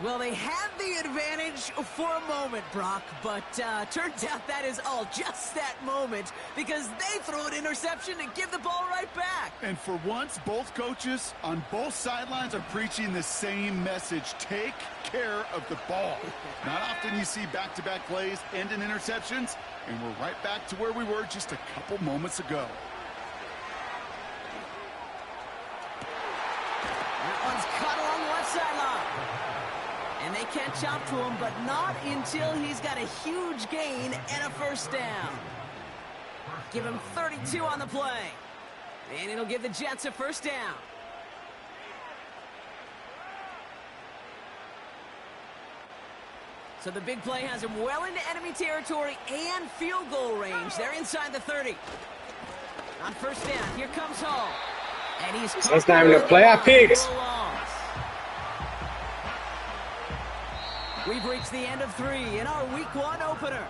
Well, they had the advantage for a moment, Brock, but turns out that is all just that moment because they throw an interception and give the ball right back. And for once, both coaches on both sidelines are preaching the same message. Take care of the ball. Not often you see back-to-back plays end in interceptions, and we're right back to where we were just a couple moments ago. That one's cut along the left sideline. And they catch up to him, but not until he's got a huge gain and a 1st down. Give him 32 on the play. And it'll give the Jets a 1st down. So the big play has him well into enemy territory and field goal range. They're inside the 30. On 1st down, here comes Hall. And he's That's not even a play I picked. We've reached the end of 3 in our Week 1 opener.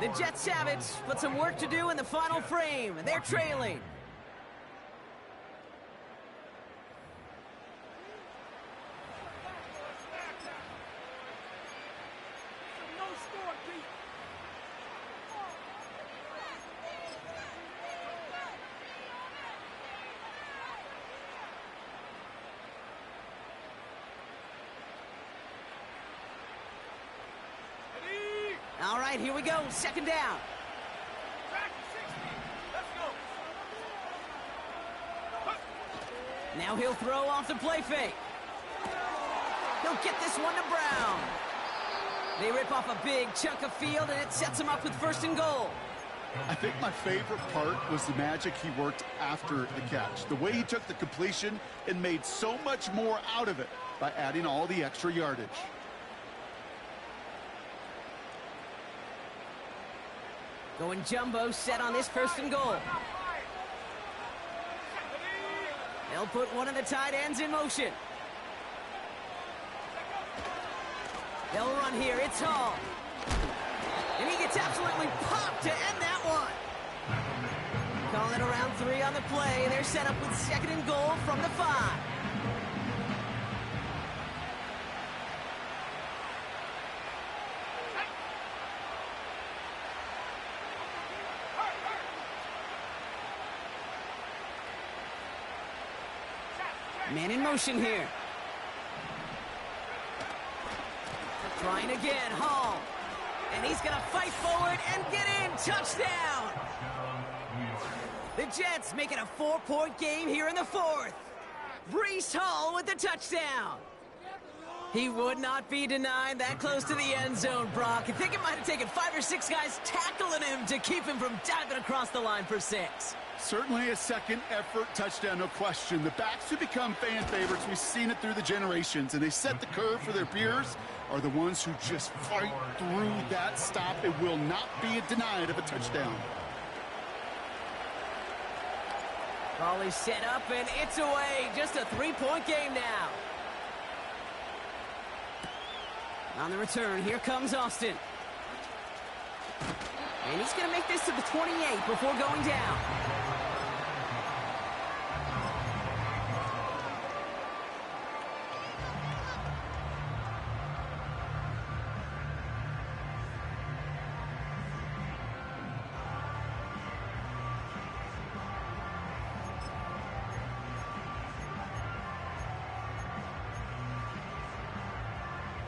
The Jets have it, but some work to do in the final frame. They're trailing. All right, here we go. Second down. Now he'll throw off the play fake. He'll get this one to Brown. They rip off a big chunk of field, and it sets him up with 1st and goal. I think my favorite part was the magic he worked after the catch. The way he took the completion and made so much more out of it by adding all the extra yardage. Going jumbo set on this 1st and goal. They'll put one of the tight ends in motion. They'll run here. It's Hall. And he gets absolutely popped to end that one. Calling around 3 on the play. They're set up with 2nd and goal from the 5. Man in motion here. Trying again, Hall. And he's going to fight forward and get in. Touchdown! The Jets make it a 4-point game here in the 4th. Breece Hall with the touchdown. He would not be denied that close to the end zone, Brock. I think it might have taken 5 or 6 guys tackling him to keep him from diving across the line for 6. Certainly a second effort touchdown, no question. The backs who become fan favorites, we've seen it through the generations, and they set the curve for their peers, are the ones who just fight through that stop. It will not be denied of a touchdown. Ball is set up, and it's away. Just a 3-point game now. On the return, here comes Austin. And he's going to make this to the 28 before going down.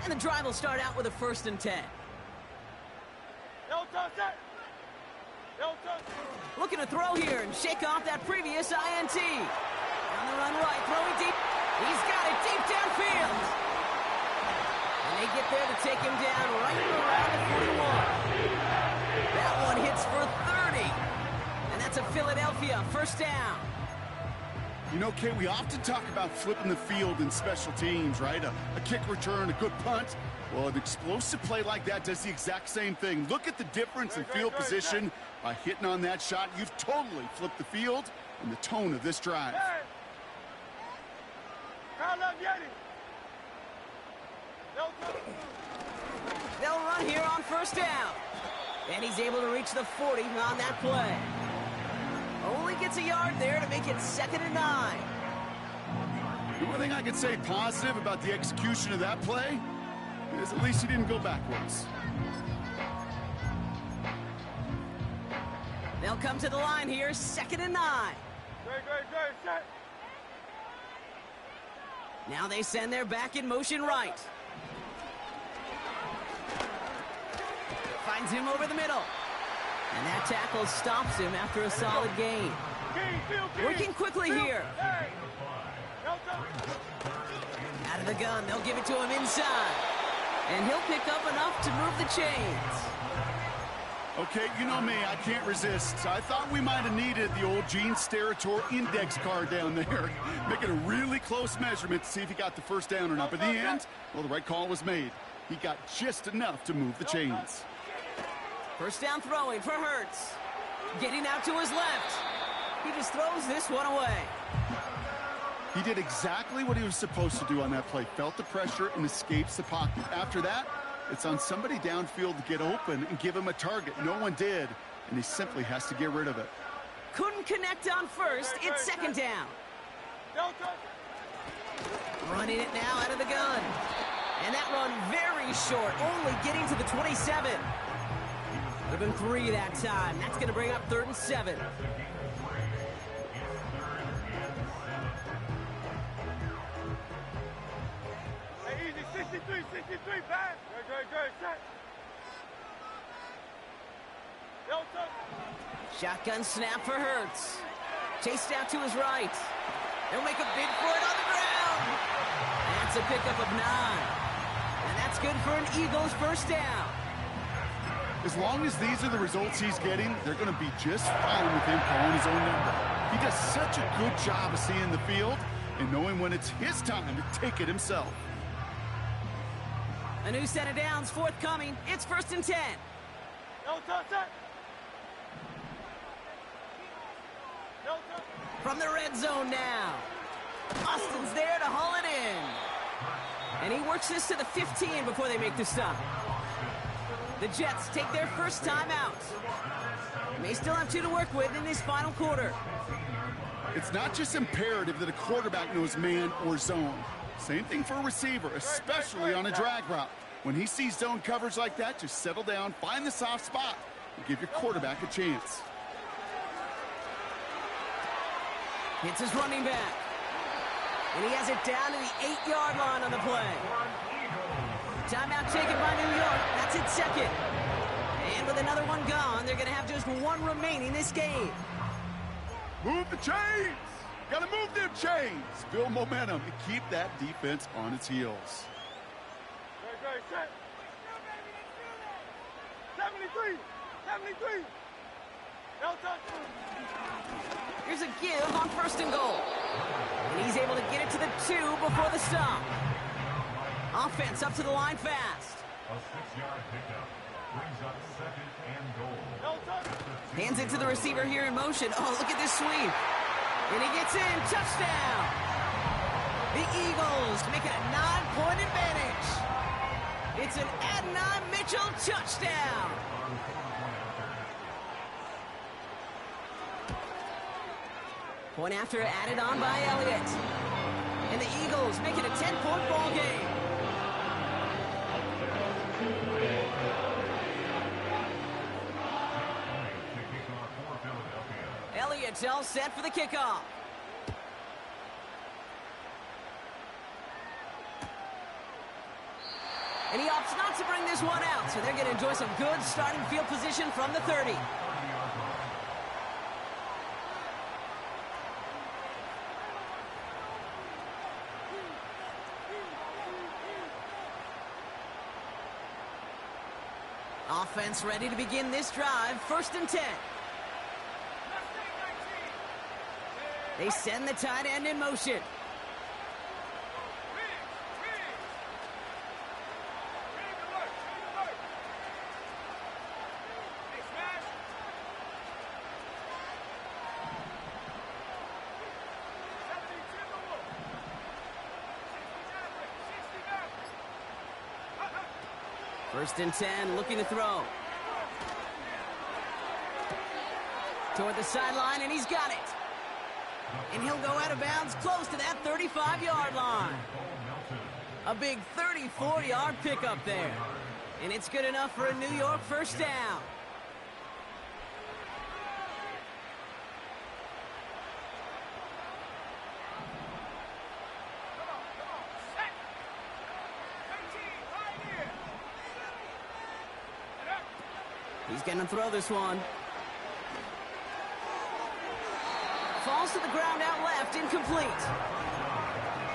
And the drive will start out with a 1st and 10. Looking to throw here and shake off that previous INT. On the run right, throwing deep. He's got it deep downfield. And they get there to take him down right around the 41. That one hits for 30. And that's a Philadelphia 1st down. You know, Kate, we often talk about flipping the field in special teams, right? A kick return, a good punt. Well, an explosive play like that does the exact same thing. Look at the difference in field position by hitting on that shot. You've totally flipped the field and the tone of this drive. They'll run here on 1st down. And he's able to reach the 40 on that play. Only gets a yard there to make it 2nd and 9. The one thing I could say positive about the execution of that play is at least he didn't go backwards. They'll come to the line here, 2nd and 9. Set. Now they send their back in motion right. Finds him over the middle. And that tackle stops him after a solid gain. Working quickly here. Out of the gun, they'll give it to him inside. And he'll pick up enough to move the chains. Okay, you know me, I can't resist. I thought we might have needed the old Gene Steratore index card down there. Making a really close measurement to see if he got the 1st down or not. But in the end, well, the right call was made. He got just enough to move the chains. 1st down throwing for Hurts. Getting out to his left. He just throws this one away. He did exactly what he was supposed to do on that play. Felt the pressure and escapes the pocket. After that, it's on somebody downfield to get open and give him a target. No one did, and he simply has to get rid of it. Couldn't connect on first. It's second down. Running it now out of the gun. And that run very short, only getting to the 27. Give him 3 that time. That's going to bring up 3rd and 7. Hey, easy, 63, pass. Good, set. Shotgun snap for Hurts. Chased out to his right. They'll make a bid for it on the ground. That's a pickup of 9. And that's good for an Eagles first down. As long as these are the results he's getting, they're going to be just fine with him calling his own number. He does such a good job of seeing the field and knowing when it's his time to take it himself. A new set of downs forthcoming. It's 1st and 10. From the red zone now. Austin's there to haul it in. And he works this to the 15 before they make the stop. The Jets take their first time out. They still have 2 to work with in this final quarter. It's not just imperative that a quarterback knows man or zone. Same thing for a receiver, especially on a drag route. When he sees zone coverage like that, just settle down, find the soft spot, and give your quarterback a chance. Hits his running back. And he has it down to the 8-yard line on the play. Timeout taken by New York. That's its second. And with another one gone, they're going to have just 1 remaining this game. Move the chains! Got to move them chains! Build momentum and keep that defense on its heels. Good, set. 73. Here's a give on 1st and goal. And he's able to get it to the 2 before the stop. Offense up to the line fast. A 6-yard pickup brings up 2nd and goal. Hands it to the receiver here in motion. Oh, look at this sweep. And he gets in. Touchdown. The Eagles make it a 9-point advantage. It's an Adonai Mitchell touchdown. Point after added on by Elliott. And the Eagles make it a 10-point ball game. Elliott's all set for the kickoff. And he opts not to bring this one out, so they're going to enjoy some good starting field position from the 30. Offense ready to begin this drive. 1st and 10. They send the tight end in motion. First and 10, looking to throw. Toward the sideline, and he's got it. And he'll go out of bounds close to that 35-yard line. A big 34-yard pickup there. And it's good enough for a New York first down. He's going to throw this one. Falls to the ground out left, incomplete.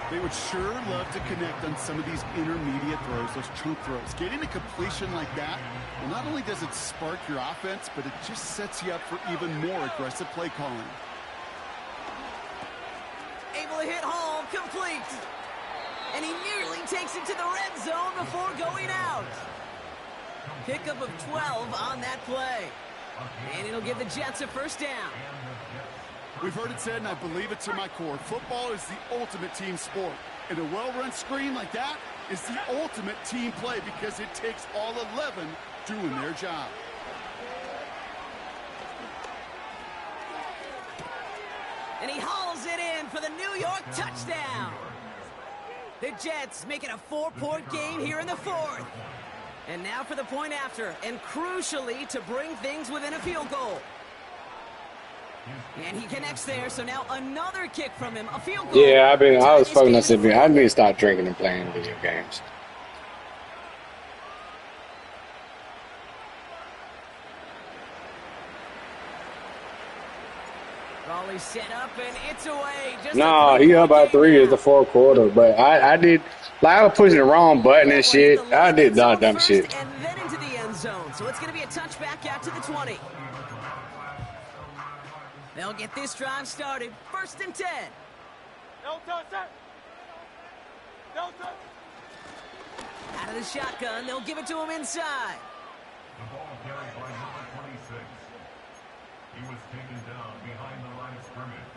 They would sure love to connect on some of these intermediate throws, those chunk throws. Getting a completion like that, well, not only does it spark your offense, but it just sets you up for even more aggressive play calling. Able to hit home, complete. And he nearly takes it to the red zone before going out. Pickup of 12 on that play. And it'll give the Jets a first down. We've heard it said, and I believe it to my core. Football is the ultimate team sport. And a well-run screen like that is the ultimate team play because it takes all 11 doing their job. And he hauls it in for the New York touchdown. The Jets make it a 4-point game here in the fourth. And now for the point after, and crucially to bring things within a field goal. And he connects there, so now another kick from him, a field goal. Yeah, I was fucking up. I need to stop drinking and playing video games. Raleigh set up, and it's away. No, he up by 3 is the fourth quarter, but I was pushing the wrong button and shit. I did dumb shit. And then into the end zone, so it's going to be a touchback out to the 20. They'll get this drive started. 1st and 10. No touch, set. No touch. Out of the shotgun, they'll give it to him inside. The ball carried by number 26. He was taken down behind the line of scrimmage.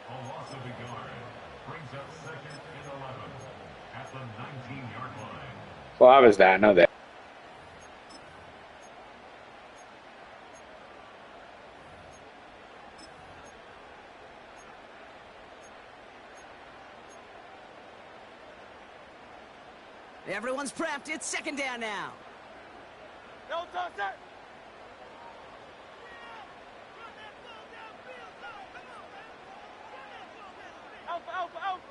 A loss of a yard brings up 2nd and 11 at the 19-yard line. Well, I was that. I know that. Everyone's prepped. It's 2nd down now. No touch, set. Alpha, alpha, alpha.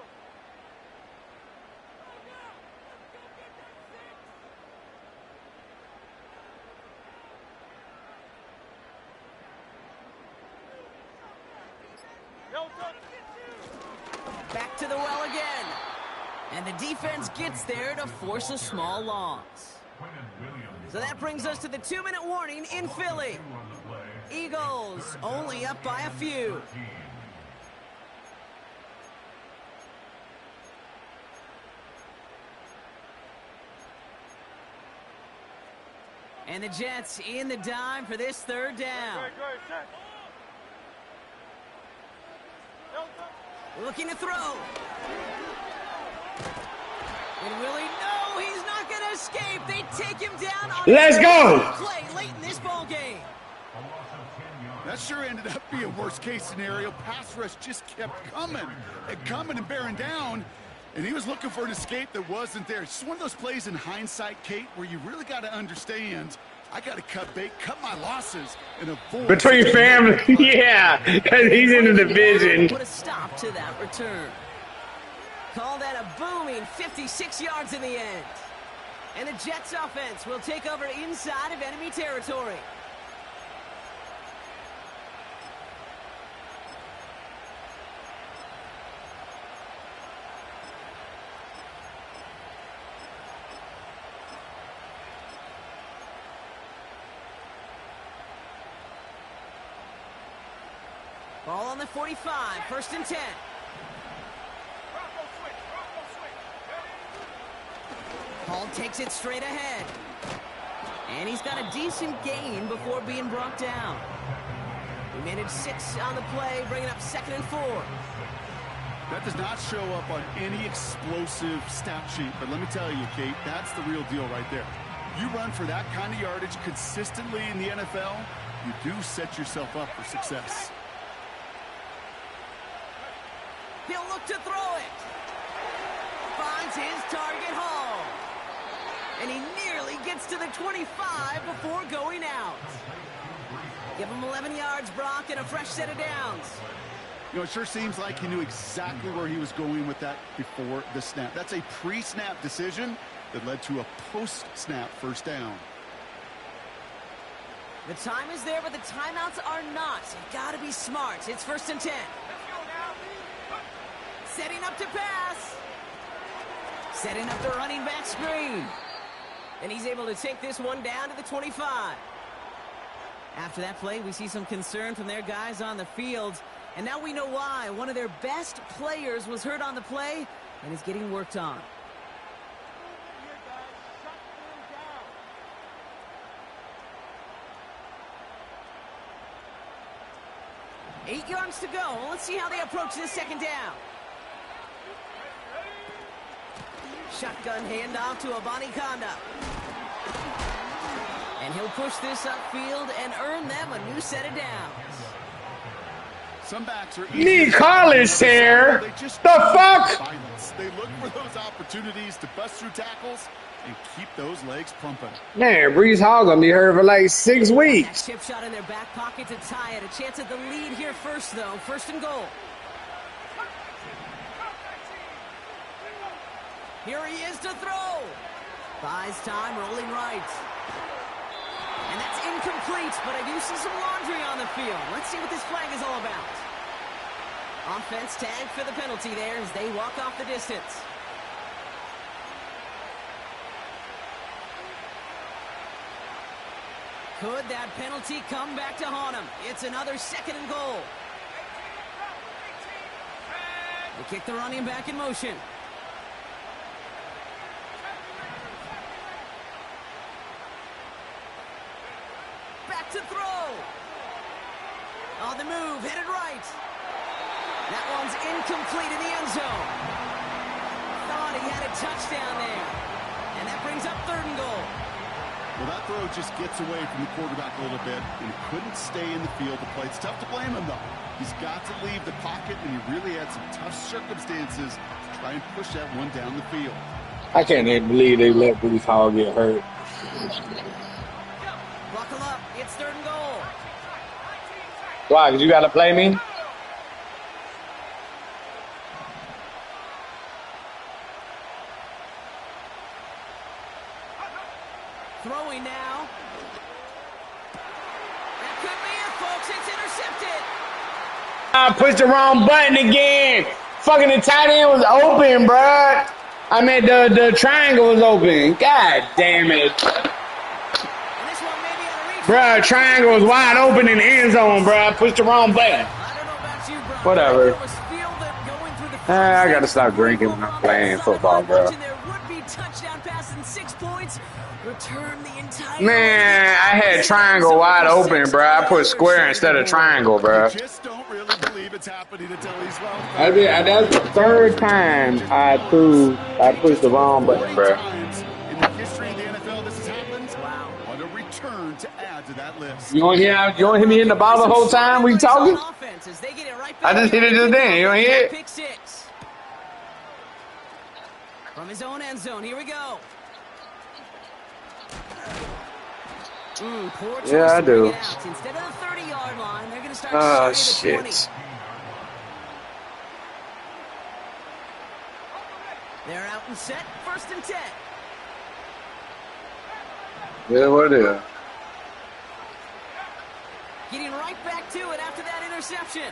No touch. Back to the well again. And the defense gets there to force a small loss. So that brings us to the 2-minute warning in Philly. Eagles only up by a few. And the Jets in the dime for this 3rd down. Good, set. No touch. Looking to throw. And Willie, no, he's not going to escape. They take him down on Let's go. Play late in this ball game. That sure ended up being worst-case scenario. Pass rush just kept coming and bearing down, and he was looking for an escape that wasn't there. It's just one of those plays in hindsight, Kate, where you really got to understand, I got to cut bait, cut my losses, and avoid... Between family, yeah, because he's in the division. Put a stop to that return. Call that a booming 56 yards in the end. And the Jets offense will take over inside of enemy territory. Ball on the 45, 1st and 10. Hall takes it straight ahead. And he's got a decent gain before being brought down. He managed 6 on the play, bringing up 2nd and 4. That does not show up on any explosive stat sheet, but let me tell you, Kate, that's the real deal right there. You run for that kind of yardage consistently in the NFL, you do set yourself up for success. He'll look to throw it. Finds his target, Hall. And he nearly gets to the 25 before going out. Give him 11 yards, Brock, and a fresh set of downs. You know, it sure seems like he knew exactly where he was going with that before the snap. That's a pre-snap decision that led to a post-snap 1st down. The time is there, but the timeouts are not. So you got to be smart. It's 1st and 10. Setting up to pass. Setting up the running back screen. And he's able to take this one down to the 25. After that play, we see some concern from their guys on the field. And now we know why. One of their best players was hurt on the play and is getting worked on. 8 yards seconds to go. Well, let's see how they approach this second down. Shotgun handoff to Abanikanda. And he'll push this upfield and earn them a new set of downs. Some backs are Lee Collins here. They just The fuck? violence. They look for those opportunities to bust through tackles and keep those legs pumping. Man, Brees Hall gonna be hurt for like 6 That weeks. chip shot in their back pocket to tie it. A chance at the lead here first, though. First and goal. Here he is to throw. Buys time, rolling right. And that's incomplete, but I do see some laundry on the field. Let's see what this flag is all about. Offense tag for the penalty there as they walk off the distance. Could that penalty come back to haunt him? It's another second and goal. They kick the running back in motion. Back to throw. On the move, headed right. That one's incomplete in the end zone. Thought he had a touchdown there. And that brings up third and goal. Well, that throw just gets away from the quarterback a little bit and couldn't stay in the field to play. It's tough to blame him, though. He's got to leave the pocket, and he really had some tough circumstances to try and push that one down the field. I can't even believe they let Brees Hall get hurt. Buckle up. It's third and goal. Why? Because you got to play me? Throwing now. That could be it, folks. It's intercepted. I pushed the wrong button again. Fucking the tight end was open, bruh. I mean, the triangle was open. God damn it. And this one may be out of reach. Bruh, triangle was wide open in the end zone, bruh. I pushed the wrong button. I don't know about you, bro. Whatever. There was field that going through the I gotta stop drinking when I'm playing football, bro. There would be touchdown pass and 6 points. Return the entire Man, I had triangle wide open, bruh. I put square instead of triangle, I bruh. just don't really believe it's happening until he's well. That's the third time I pushed the wrong button, bruh. Times in the history of the NFL, this has happened. Wow, what a return to add to that list. You want to hear me hitting the ball the whole time we talking? I just hit it just then. You don't hear it? Pick six. From his own end zone, here we go. Poor choice Yeah, I to bring do. it out. Instead of the 30-yard line, they're going to start Oh, shy of the 20. shit. They're out and set, first and 10. Yeah, what is? Getting right back to it after that interception.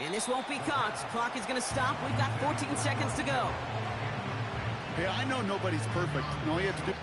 And this won't be caught. Clock is going to stop. We've got 14 seconds to go. Hey, I know nobody's perfect. And all you have to do